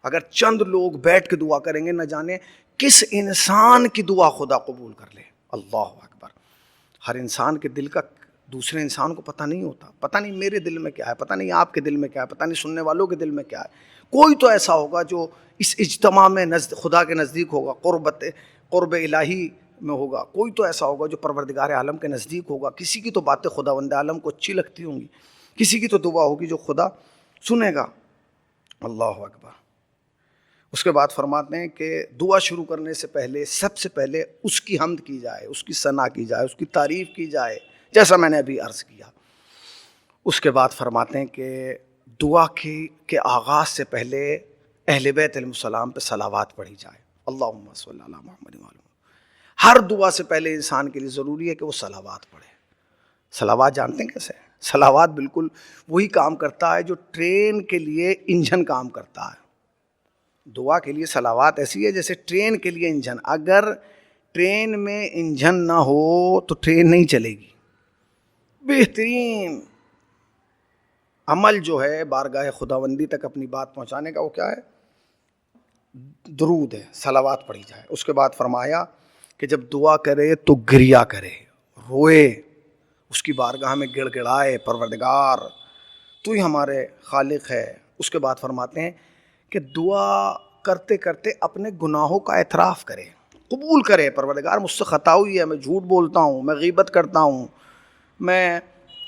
اگر چند لوگ بیٹھ کے دعا کریں گے، نہ جانے کس انسان کی دعا خدا قبول کر لے. اللہ اکبر. ہر انسان کے دل کا دوسرے انسان کو پتہ نہیں ہوتا. پتہ نہیں میرے دل میں کیا ہے، پتہ نہیں آپ کے دل میں کیا ہے، پتہ نہیں سننے والوں کے دل میں کیا ہے. کوئی تو ایسا ہوگا جو اس اجتماع میں خدا کے نزدیک ہوگا، قرب الہی میں ہوگا. کوئی تو ایسا ہوگا جو پروردگار عالم کے نزدیک ہوگا. کسی کی تو باتیں خداوند عالم کو اچھی لگتی ہوں گی، کسی کی تو دعا ہوگی جو خدا سنے گا. اللہ اکبر. اس کے بعد فرماتے ہیں کہ دعا شروع کرنے سے پہلے سب سے پہلے اس کی حمد کی جائے، اس کی ثنا کی جائے، اس کی تعریف کی جائے، جیسا میں نے ابھی عرض کیا. اس کے بعد فرماتے ہیں کہ دعا کے آغاز سے پہلے اہل بیت علیہ السلام پہ صلوات پڑھی جائے. اللہم صلی علی محمد وعلی. ہر دعا سے پہلے انسان کے لیے ضروری ہے کہ وہ صلوات پڑھے. صلوات جانتے ہیں کیسے؟ صلوات بالکل وہی کام کرتا ہے جو ٹرین کے لیے انجن کام کرتا ہے. دعا کے لیے صلوات ایسی ہے جیسے ٹرین کے لیے انجن. اگر ٹرین میں انجن نہ ہو تو ٹرین نہیں چلے گی. بہترین عمل جو ہے بارگاہ خداوندی تک اپنی بات پہنچانے کا وہ کیا ہے؟ درود ہے، صلوات پڑھی جائے. اس کے بعد فرمایا کہ جب دعا کرے تو گریا کرے، روئے، اس کی بارگاہ میں گڑ گڑائے، پروردگار تو ہی ہمارے خالق ہے. اس کے بعد فرماتے ہیں کہ دعا کرتے کرتے اپنے گناہوں کا اعتراف کرے، قبول کرے. پروردگار مجھ سے خطا ہوئی ہے، میں جھوٹ بولتا ہوں، میں غیبت کرتا ہوں، میں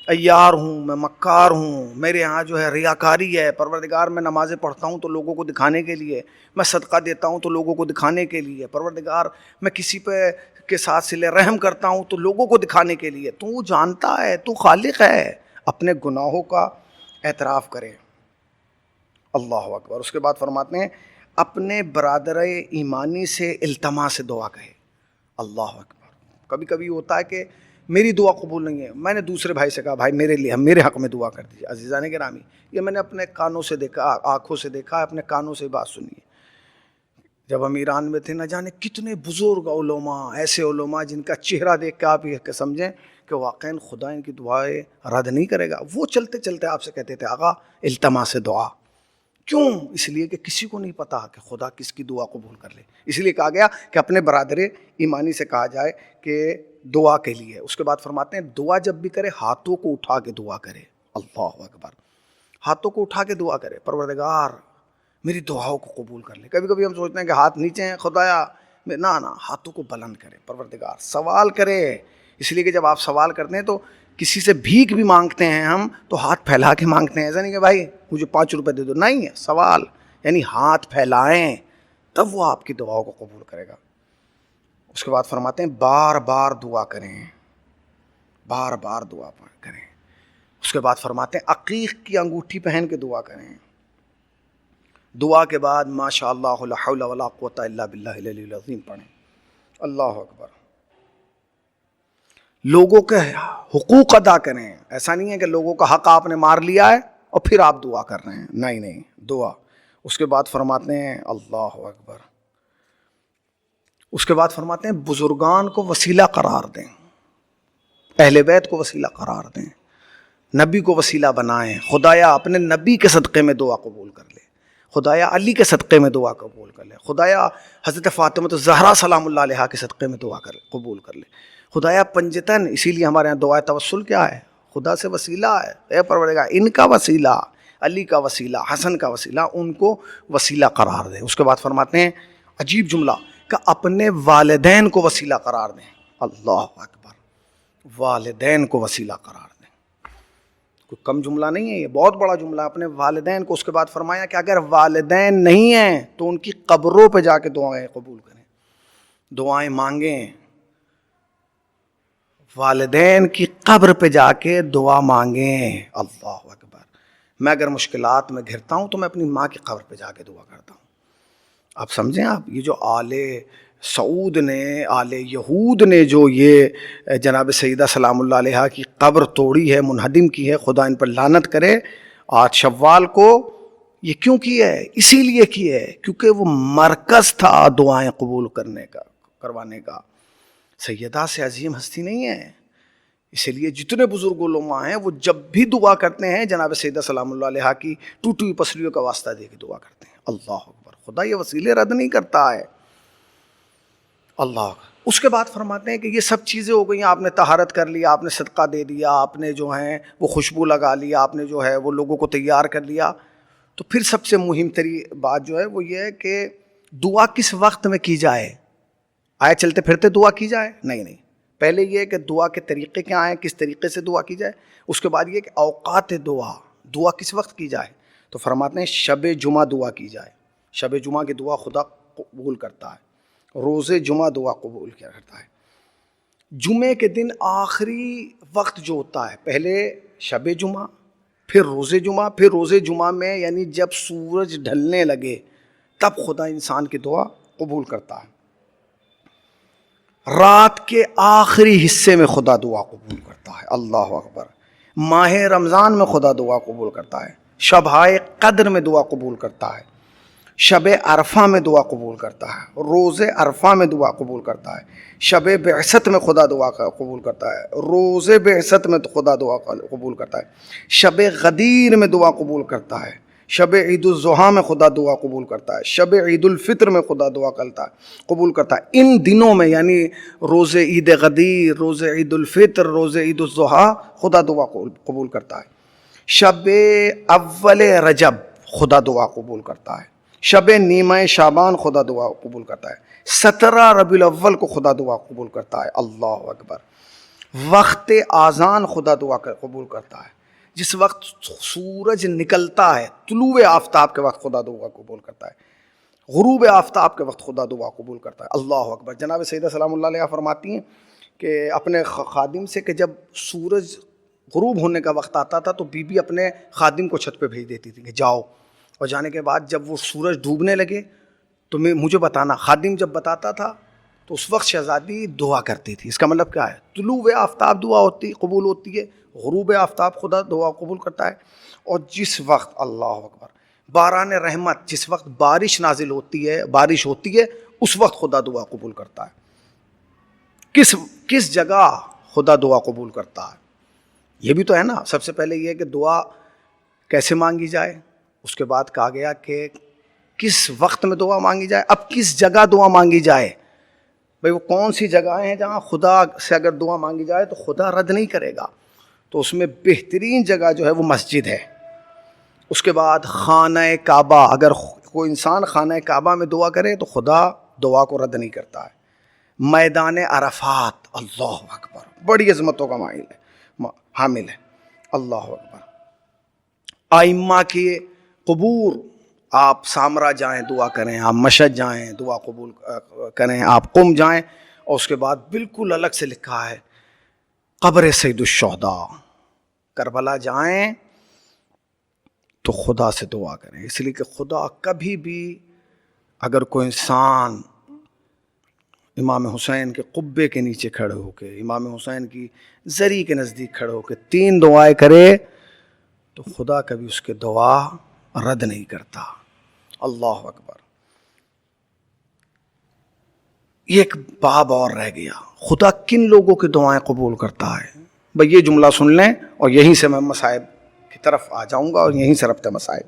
عیار ہوں، میں مکار ہوں، میرے ہاں جو ہے ریاکاری ہے. پروردگار میں نمازیں پڑھتا ہوں تو لوگوں کو دکھانے کے لیے، میں صدقہ دیتا ہوں تو لوگوں کو دکھانے کے لیے. پروردگار میں کسی پہ کے ساتھ صلہ رحم کرتا ہوں تو لوگوں کو دکھانے کے لیے. تو جانتا ہے، تو خالق ہے. اپنے گناہوں کا اعتراف کرے. اللہ اکبر. اس کے بعد فرماتے ہیں اپنے برادر ایمانی سے التماس دعا کہے. اللہ اکبر. کبھی کبھی ہوتا ہے کہ میری دعا قبول نہیں ہے، میں نے دوسرے بھائی سے کہا بھائی میرے لیے، میرے حق میں دعا کر دیجیے. عزیزان گرامی، یہ میں نے اپنے کانوں سے دیکھا، آنکھوں سے دیکھا، اپنے کانوں سے بات سنی ہے. جب ہم ایران میں تھے، نہ جانے کتنے بزرگ علماء، ایسے علماء جن کا چہرہ دیکھ کے آپ یہ سمجھیں کہ واقعاً خدا ان کی دعائیں رد نہیں کرے گا. وہ چلتے چلتے آپ سے کہتے تھے آقا التماس دعا. کیوں؟ اس لیے کہ کسی کو نہیں پتا کہ خدا کس کی دعا قبول کر لے. اس لیے کہا گیا کہ اپنے برادر ایمانی سے کہا جائے کہ دعا کے لیے. اس کے بعد فرماتے ہیں دعا جب بھی کرے ہاتھوں کو اٹھا کے دعا کرے. اللہ اکبر. ہاتھوں کو اٹھا کے دعا کرے، پروردگار میری دعاؤں کو قبول کر لے. کبھی کبھی ہم سوچتے ہیں کہ ہاتھ نیچے ہیں، خدایا نہ ہاتھوں کو بلند کرے. پروردگار سوال کرے. اس لیے کہ جب آپ سوال کرتے ہیں تو کسی سے بھیک بھی مانگتے ہیں ہم تو ہاتھ پھیلا کے مانگتے ہیں. ایسا نہیں کہ بھائی مجھے 5 روپے دے دو، نہیں ہے. سوال یعنی ہاتھ پھیلائیں تب وہ آپ کی دعاؤں کو قبول کرے گا. اس کے بعد فرماتے ہیں بار بار دعا کریں، بار بار دعا کریں. اس کے بعد فرماتے ہیں عقیق کی انگوٹھی پہن کے دعا کریں. دعا کے بعد ماشاء اللہ لا حول ولا قوت الا باللہ العلی العظیم پڑھیں. اللہ اکبر. لوگوں کے حقوق ادا کریں. ایسا نہیں ہے کہ لوگوں کا حق آپ نے مار لیا ہے اور پھر آپ دعا کر رہے ہیں، نہیں دعا. اس کے بعد فرماتے ہیں اللہ اکبر. اس کے بعد فرماتے ہیں بزرگان کو وسیلہ قرار دیں، اہل بیت کو وسیلہ قرار دیں. نبی کو وسیلہ بنائیں، خدایا اپنے نبی کے صدقے میں دعا قبول کر لے، خدایا علی کے صدقے میں دعا قبول کر لے، خدایا حضرت فاطمہ الزہرا سلام اللہ علیہا کے صدقے میں دعا قبول کر لے، خدایا پنجتن، اسی لیے ہمارے یہاں دعائے توسل کیا ہے؟ خدا سے وسیلہ ہے، اے پروردگار ان کا وسیلہ، علی کا وسیلہ، حسن کا وسیلہ، ان کو وسیلہ قرار دیں۔ اس کے بعد فرماتے ہیں عجیب جملہ کہ اپنے والدین کو وسیلہ قرار دیں۔ اللہ اکبر، والدین کو وسیلہ قرار دیں، کوئی کم جملہ نہیں ہے، یہ بہت بڑا جملہ ہے، اپنے والدین کو۔ اس کے بعد فرمایا کہ اگر والدین نہیں ہیں تو ان کی قبروں پہ جا کے دعائیں قبول کریں، دعائیں مانگیں، والدین کی قبر پہ جا کے دعا مانگیں۔ اللہ اکبر، میں اگر مشکلات میں گھرتا ہوں تو میں اپنی ماں کی قبر پہ جا کے دعا کرتا ہوں۔ آپ سمجھیں، آپ یہ جو آل سعود نے، آل یہود نے جو یہ جناب سیدہ سلام اللہ علیہا کی قبر توڑی ہے، منہدم کی ہے، خدا ان پر لعنت کرے، 8 شوال کو یہ کیوں کی ہے؟ اسی لیے کی ہے کیونکہ وہ مرکز تھا دعائیں قبول کرنے کا، کروانے کا۔ سیدہ سے عظیم ہستی نہیں ہے، اسی لیے جتنے بزرگ علماء ہیں وہ جب بھی دعا کرتے ہیں جناب سیدہ سلام اللہ علیہا کی ٹوٹی ہوئی پسلیوں کا واسطہ دے کے دعا کرتے ہیں۔ اللہ اکبر، خدا یہ وسیلے رد نہیں کرتا ہے۔ اللہ اکبر۔ اس کے بعد فرماتے ہیں کہ یہ سب چیزیں ہو گئیں، آپ نے طہارت کر لیا، آپ نے صدقہ دے دیا، آپ نے جو ہیں وہ خوشبو لگا لیا، آپ نے جو ہے وہ لوگوں کو تیار کر لیا، تو پھر سب سے مہم تری بات جو ہے وہ یہ ہے کہ دعا کس وقت میں کی جائے؟ آئے چلتے پھرتے دعا کی جائے؟ نہیں، پہلے یہ کہ دعا کے طریقے کیا ہیں، کس طریقے سے دعا کی جائے۔ اس کے بعد یہ کہ اوقات دعا کس وقت کی جائے، تو فرماتے ہیں شب جمعہ دعا کی جائے، شب جمعہ کی دعا خدا قبول کرتا ہے، روز جمعہ دعا قبول کیا کرتا ہے۔ جمعے کے دن آخری وقت جو ہوتا ہے، پہلے شب جمعہ، پھر روز جمعہ، پھر روز جمعہ میں یعنی جب سورج ڈھلنے لگے تب خدا انسان کی دعا قبول کرتا ہے۔ رات کے آخری حصے میں خدا دعا قبول کرتا ہے۔ اللہ اکبر۔ ماہ رمضان میں خدا دعا قبول کرتا ہے، شبہائے قدر میں دعا قبول کرتا ہے، شب عرفہ میں دعا قبول کرتا ہے، روز عرفہ میں دعا قبول کرتا ہے، شب بعثت میں خدا دعا قبول کرتا ہے، روز بعثت میں خدا دعا قبول کرتا ہے، شب غدیر میں دعا قبول کرتا ہے، شب عید الضحیٰ میں خدا دعا قبول کرتا ہے، شب عید الفطر میں خدا دعا قبول کرتا ہے۔ ان دنوں میں یعنی روز عید غدیر، روز عید الفطر، روز عید الضحیٰ خدا دعا قبول کرتا ہے۔ شب اول رجب خدا دعا قبول کرتا ہے، شب نیمہ شعبان خدا دعا قبول کرتا ہے، 17 ربیع الاول کو خدا دعا قبول کرتا ہے۔ اللہ اکبر۔ وقت آذان خدا دعا قبول کرتا ہے، جس وقت سورج نکلتا ہے، طلوع آفتاب کے وقت خدا دعا قبول کرتا ہے، غروب آفتاب کے وقت خدا دعا قبول کرتا ہے۔ اللہ اکبر۔ جناب سیدہ سلام اللہ علیہ فرماتی ہیں کہ اپنے خادم سے کہ جب سورج غروب ہونے کا وقت آتا تھا تو بی بی اپنے خادم کو چھت پہ بھیج دیتی تھی کہ جاؤ، اور جانے کے بعد جب وہ سورج ڈوبنے لگے تو مجھے بتانا۔ خادم جب بتاتا تھا تو اس وقت شہزادی دعا کرتی تھی۔ اس کا مطلب کیا ہے؟ طلوع آفتاب دعا قبول ہوتی ہے، غروب آفتاب خدا دعا قبول کرتا ہے، اور جس وقت اللہ اکبر باران رحمت، جس وقت بارش نازل ہوتی ہے، بارش ہوتی ہے، اس وقت خدا دعا قبول کرتا ہے۔ کس جگہ خدا دعا قبول کرتا ہے؟ یہ بھی تو ہے نا۔ سب سے پہلے یہ کہ دعا کیسے مانگی جائے، اس کے بعد کہا گیا کہ کس وقت میں دعا مانگی جائے، اب کس جگہ دعا مانگی جائے۔ بھئی وہ کون سی جگہیں ہیں جہاں خدا سے اگر دعا مانگی جائے تو خدا رد نہیں کرے گا، تو اس میں بہترین جگہ جو ہے وہ مسجد ہے۔ اس کے بعد خانہ کعبہ، اگر کوئی انسان خانہ کعبہ میں دعا کرے تو خدا دعا کو رد نہیں کرتا ہے۔ میدان عرفات، اللہ اکبر، بڑی عظمتوں کا حامل ہے۔ اللہ اکبر۔ ائمہ کے قبور، آپ سامرا جائیں دعا کریں، آپ مشہد جائیں دعا قبول کریں، آپ قم جائیں، اور اس کے بعد بالکل الگ سے لکھا ہے قبر سید الشہداء، کربلا جائیں تو خدا سے دعا کریں، اس لیے کہ خدا کبھی بھی اگر کوئی انسان امام حسین کے قبے کے نیچے کھڑے ہو کے، امام حسین کی زری کے نزدیک کھڑے ہو کے 3 دعائیں کرے تو خدا کبھی اس کے دعا رد نہیں کرتا۔ اللہ اکبر۔ یہ ایک باب اور رہ گیا، خدا کن لوگوں کی دعائیں قبول کرتا ہے؟ بھئی یہ جملہ سن لیں اور یہیں سے میں مصائب کی طرف آ جاؤں گا اور یہیں سے ربط مصائب.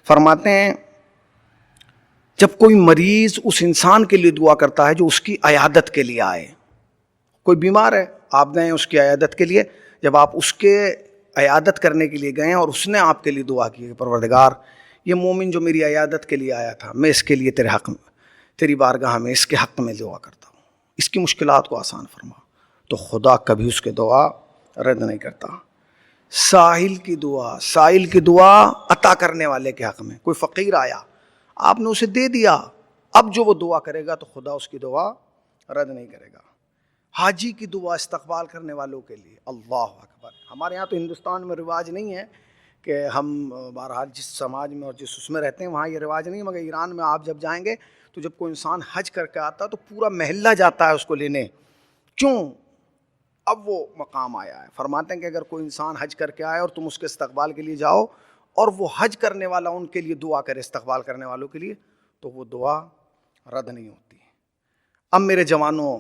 فرماتے ہیں جب کوئی مریض اس انسان کے لیے دعا کرتا ہے جو اس کی عیادت کے لیے آئے، کوئی بیمار ہے، آپ گئے اس کی عیادت کے لیے، جب آپ اس کے عیادت کرنے کے لیے گئے اور اس نے آپ کے لیے دعا کی کہ پروردگار یہ مومن جو میری عیادت کے لیے آیا تھا، میں اس کے لیے تیرے حق میں، تیری بارگاہ میں اس کے حق میں دعا کرتا ہوں، اس کی مشکلات کو آسان فرما، تو خدا کبھی اس کے دعا رد نہیں کرتا. سائل کی دعا عطا کرنے والے کے حق میں. کوئی فقیر آیا، آپ نے اسے دے دیا، اب جو وہ دعا کرے گا تو خدا اس کی دعا رد نہیں کرے گا. حاجی کی دعا استقبال کرنے والوں کے لیے. اللہ اکبر. ہمارے یہاں تو ہندوستان میں رواج نہیں ہے کہ ہم بہرحال جس سماج میں اور جس اس میں رہتے ہیں وہاں یہ رواج نہیں ہے، مگر ایران میں آپ جب جائیں گے تو جب کوئی انسان حج کر کے آتا تو پورا محلہ جاتا ہے اس کو لینے. کیوں؟ اب وہ مقام آیا ہے. فرماتے ہیں کہ اگر کوئی انسان حج کر کے آئے اور تم اس کے استقبال کے لیے جاؤ اور وہ حج کرنے والا ان کے لیے دعا کرے، استقبال کرنے والوں کے لیے، تو وہ دعا رد نہیں ہوتی. اب میرے جوانوں،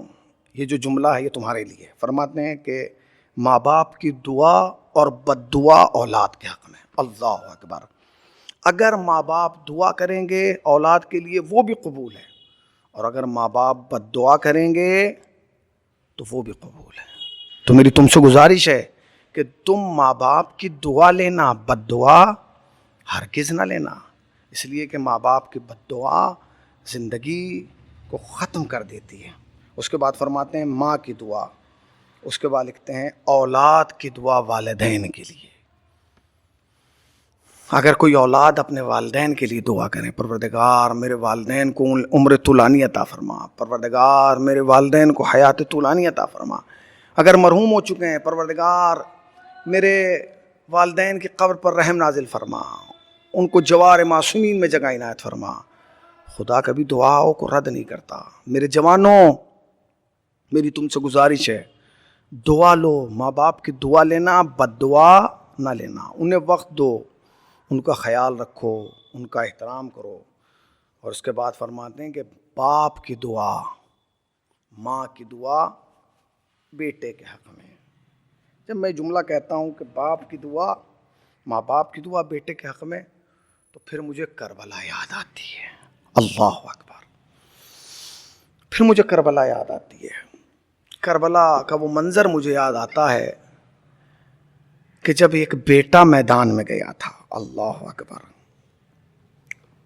یہ جو جملہ ہے یہ تمہارے لیے. فرماتے ہیں کہ ماں باپ کی دعا اور بد دعا اولاد کے حق میں. اللہ اکبر. اگر ماں باپ دعا کریں گے اولاد کے لیے وہ بھی قبول ہے، اور اگر ماں باپ بد دعا کریں گے تو وہ بھی قبول ہے. تو میری تم سے گزارش ہے کہ تم ماں باپ کی دعا لینا، بد دعا ہرگز نہ لینا، اس لیے کہ ماں باپ کی بد دعا زندگی کو ختم کر دیتی ہے. اس کے بعد فرماتے ہیں ماں کی دعا، اس کے بعد لکھتے ہیں اولاد کی دعا والدین کے لیے. اگر کوئی اولاد اپنے والدین کے لیے دعا کرے، پروردگار میرے والدین کو عمر طولانی عطا فرما، پروردگار میرے والدین کو حیات طولانی عطا فرما. اگر مرحوم ہو چکے ہیں، پروردگار میرے والدین کی قبر پر رحم نازل فرما، ان کو جوار معصومین میں جگہ عنایت فرما. خدا کبھی دعاؤں کو رد نہیں کرتا. میرے جوانوں، میری تم سے گزارش ہے، دعا لو. ماں باپ کی دعا لینا، بد دعا نہ لینا. انہیں وقت دو، ان کا خیال رکھو، ان کا احترام کرو. اور اس کے بعد فرماتے ہیں کہ باپ کی دعا، ماں کی دعا بیٹے کے حق میں. جب میں جملہ کہتا ہوں کہ باپ کی دعا، ماں باپ کی دعا بیٹے کے حق میں، تو پھر مجھے کربلا یاد آتی ہے. اللہ اکبر. پھر مجھے کربلا یاد آتی ہے. کربلا کا وہ منظر مجھے یاد آتا ہے کہ جب ایک بیٹا میدان میں گیا تھا. اللہ اکبر.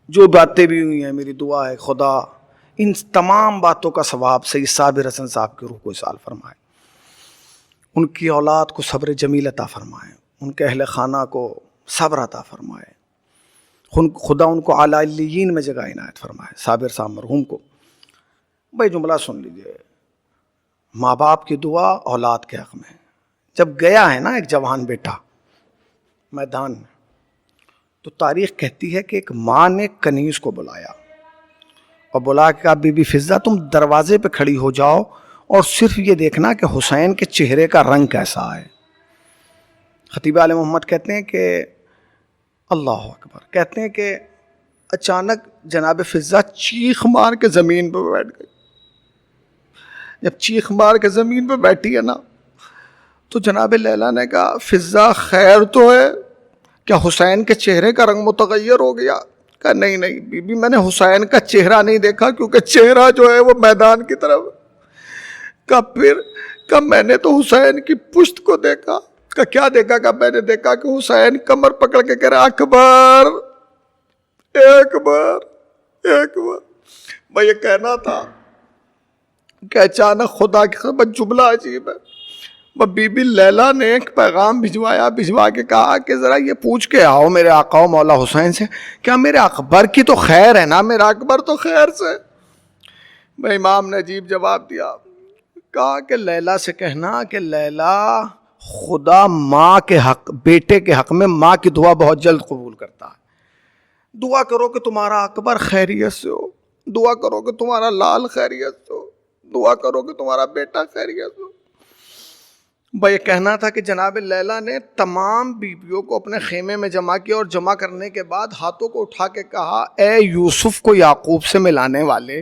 جو باتیں بھی ہوئی ہیں، میری دعا ہے خدا ان تمام باتوں کا ثواب سید صابر حسن صاحب کی روح کو اصال فرمائے، ان کی اولاد کو صبر جمیل عطا فرمائے، ان کے اہل خانہ کو صبر عطا فرمائے، خدا ان کو اعلیٰ علیین میں جگہ عنایت فرمائے. صابر صاحب مرحوم کو. بھائی جملہ سن لیجئے، ماں باپ کی دعا اولاد کے حق میں. جب گیا ہے نا ایک جوان بیٹا میدان میں، تو تاریخ کہتی ہے کہ ایک ماں نے کنیز کو بلایا اور بلا کے کہا بی بی فضہ تم دروازے پہ کھڑی ہو جاؤ اور صرف یہ دیکھنا کہ حسین کے چہرے کا رنگ کیسا ہے. خطیب آل محمد کہتے ہیں کہ اللہ اکبر، کہتے ہیں کہ اچانک جناب فضہ چیخ مار کے زمین پہ بیٹھ گئی. جب چیخ مار کے زمین پہ بیٹھی ہے نا، تو جناب لیلا نے کہا فضہ خیر تو ہے؟ کیا حسین کے چہرے کا رنگ متغیر ہو گیا؟ کہا نہیں نہیں بی بی، میں نے حسین کا چہرہ نہیں دیکھا، کیونکہ چہرہ جو ہے وہ میدان کی طرف. کہا پھر؟ کہا میں نے تو حسین کی پشت کو دیکھا. کہا کیا دیکھا؟ کہا میں نے دیکھا کہ حسین کمر پکڑ کے کہہ رہا اکبر اکبر اکبر. میں یہ کہنا تھا کہ اچانک خدا کی خبر جملہ عجیب ہے. بی بی لیلا نے ایک پیغام بھجوا کے کہا کہ ذرا یہ پوچھ کے آؤ میرے آقا و مولا حسین سے، کیا میرے اکبر کی تو خیر ہے نا؟ میرا اکبر تو خیر سے. میں امام نے عجیب جواب دیا، کہا کہ لیلا سے کہنا کہ لیلا خدا ماں کے حق، بیٹے کے حق میں ماں کی دعا بہت جلد قبول کرتا ہے. دعا کرو کہ تمہارا اکبر خیریت سے ہو، دعا کرو کہ تمہارا لال خیریت سے ہو، دعا کرو کہ تمہارا بیٹا خیریت سے ہو. یہ کہنا تھا کہ جناب لیلا نے تمام بیویوں کو اپنے خیمے میں جمع کیا اور جمع کرنے کے بعد ہاتھوں کو اٹھا کے کہا اے یوسف کو یعقوب سے ملانے والے،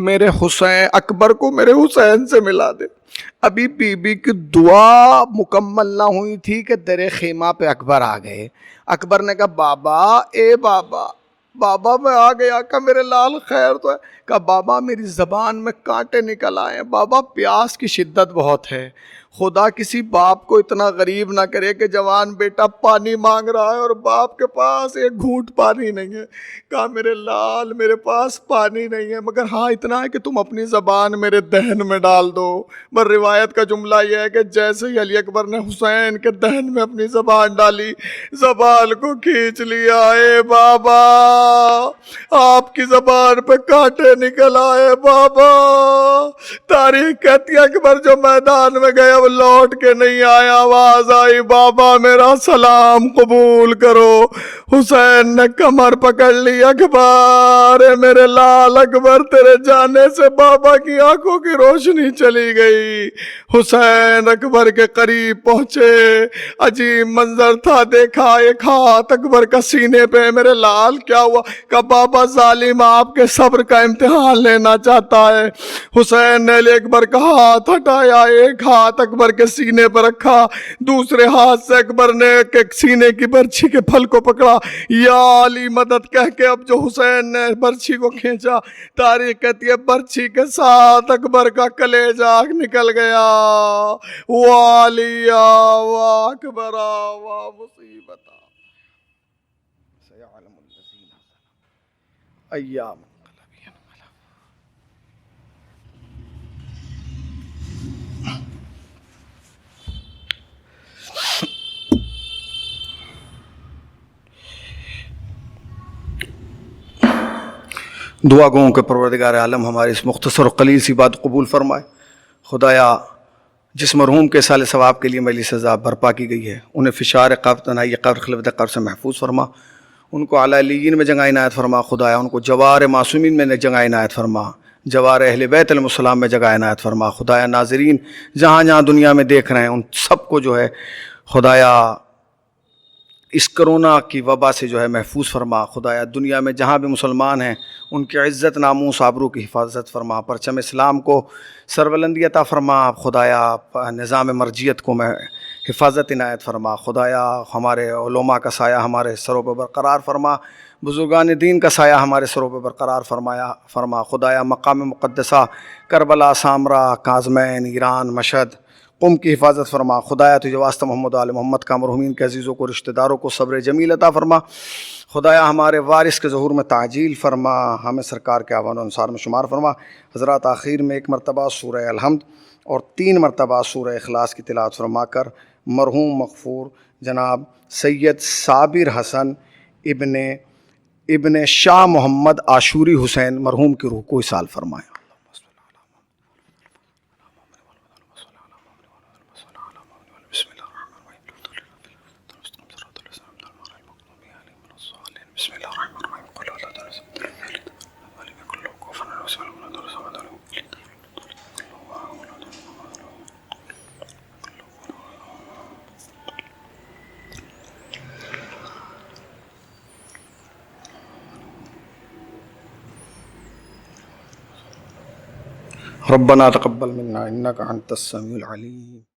میرے حسین اکبر کو میرے حسین سے ملا دے. ابھی بی بی کی دعا مکمل نہ ہوئی تھی کہ در خیمہ پہ اکبر آ گئے. اکبر نے کہا بابا، اے بابا، بابا میں آ گیا. کہا میرے لال خیر تو ہے؟ کہا بابا میری زبان میں کانٹے نکل آئے ہیں. بابا پیاس کی شدت بہت ہے. خدا کسی باپ کو اتنا غریب نہ کرے کہ جوان بیٹا پانی مانگ رہا ہے اور باپ کے پاس ایک گھونٹ پانی نہیں ہے. کہا میرے لال میرے پاس پانی نہیں ہے، مگر ہاں اتنا ہے کہ تم اپنی زبان میرے دہن میں ڈال دو. پر روایت کا جملہ یہ ہے کہ جیسے ہی علی اکبر نے حسین کے دہن میں اپنی زبان ڈالی، زبان کو کھینچ لیا. اے بابا آپ کی زبان پہ کانٹے نکل آئے. بابا تاریخ کہتی ہے اکبر جو میدان میں گئے وہ لوٹ کے نہیں آیا. آواز آئی بابا میرا سلام قبول کرو. حسین نے کمر پکڑ لی. اکبر میرے لال اکبر تیرے جانے سے بابا کی آنکھوں کی روشنی چلی گئی. حسین اکبر کے قریب پہنچے. عجیب منظر تھا، دیکھا ایک ہاتھ اکبر کا سینے پہ. میرے لال کیا ہوا؟ کہ بابا ظالم آپ کے صبر کا امتحان لینا چاہتا ہے. حسین نے علی اکبر کا ہاتھ ہٹایا، ایک ہاتھ اکبر کے سینے پر رکھا، دوسرے ہاتھ سے اکبر نے سینے کی برچھی کے پھل کو پکڑا. یا علی مدد کہہ کے اب جو حسین نے برچھی کو کھینچا، تاریخ کہتی ہے برچھی کے ساتھ اکبر کا کلیجہ نکل گیا. والی وا اکبر وا مصیبت سیعلم الذین ایام دعا گوں کہ پروردگار عالم ہماری اس مختصر و قلیل سی بات قبول فرمائے. خدایا جس مرحوم کے سال ثواب کے لیے مجلس عذاب برپا کی گئی ہے انہیں فشار قبر، تنہائی قبر، خلوت قبر سے محفوظ فرما. ان کو اعلیٰ علیین میں جگہ عنایت فرما. خدایا ان کو جوار معصومین میں جگہ عنایت فرما، جوار اہل بیت علیہ السلام میں جگہ عنایت فرما. خدایا ناظرین جہاں جہاں دنیا میں دیکھ رہے ہیں ان سب کو جو ہے خدایا اس کرونا کی وبا سے جو ہے محفوظ فرما. خدایا دنیا میں جہاں بھی مسلمان ہیں ان کی عزت، ناموس، آبرو کی حفاظت فرما. پرچم اسلام کو سربلندی عطا فرما. خدایا نظام مرجیت کو میں حفاظت عنایت فرما. خدایا ہمارے علماء کا سایہ ہمارے سروں پہ برقرار فرما، بزرگان دین کا سایہ ہمارے سروں پہ برقرار فرما. خدایا مقام مقدسہ کربلا، سامرا، کاظمین، ایران، مشہد، قم کی حفاظت فرما. خدایا تجھے واسطہ محمد و آل محمد کا، مرحومین کے عزیزوں کو، رشتہ داروں کو صبر جمیل عطا فرما. خدایا ہمارے وارث کے ظہور میں تعجیل فرما، ہمیں سرکار کے اعوان و انصار میں شمار فرما. حضرات آخر میں 1 مرتبہ سورہ الحمد اور 3 مرتبہ سورہ اخلاص کی تلاوت فرما کر مرحوم مغفور جناب سید صابر حسن ابن شاہ محمد عاشوری حسین مرحوم کی روح کو اصال فرمائیں. ربنا تقبل منا انك انت السميع العليم.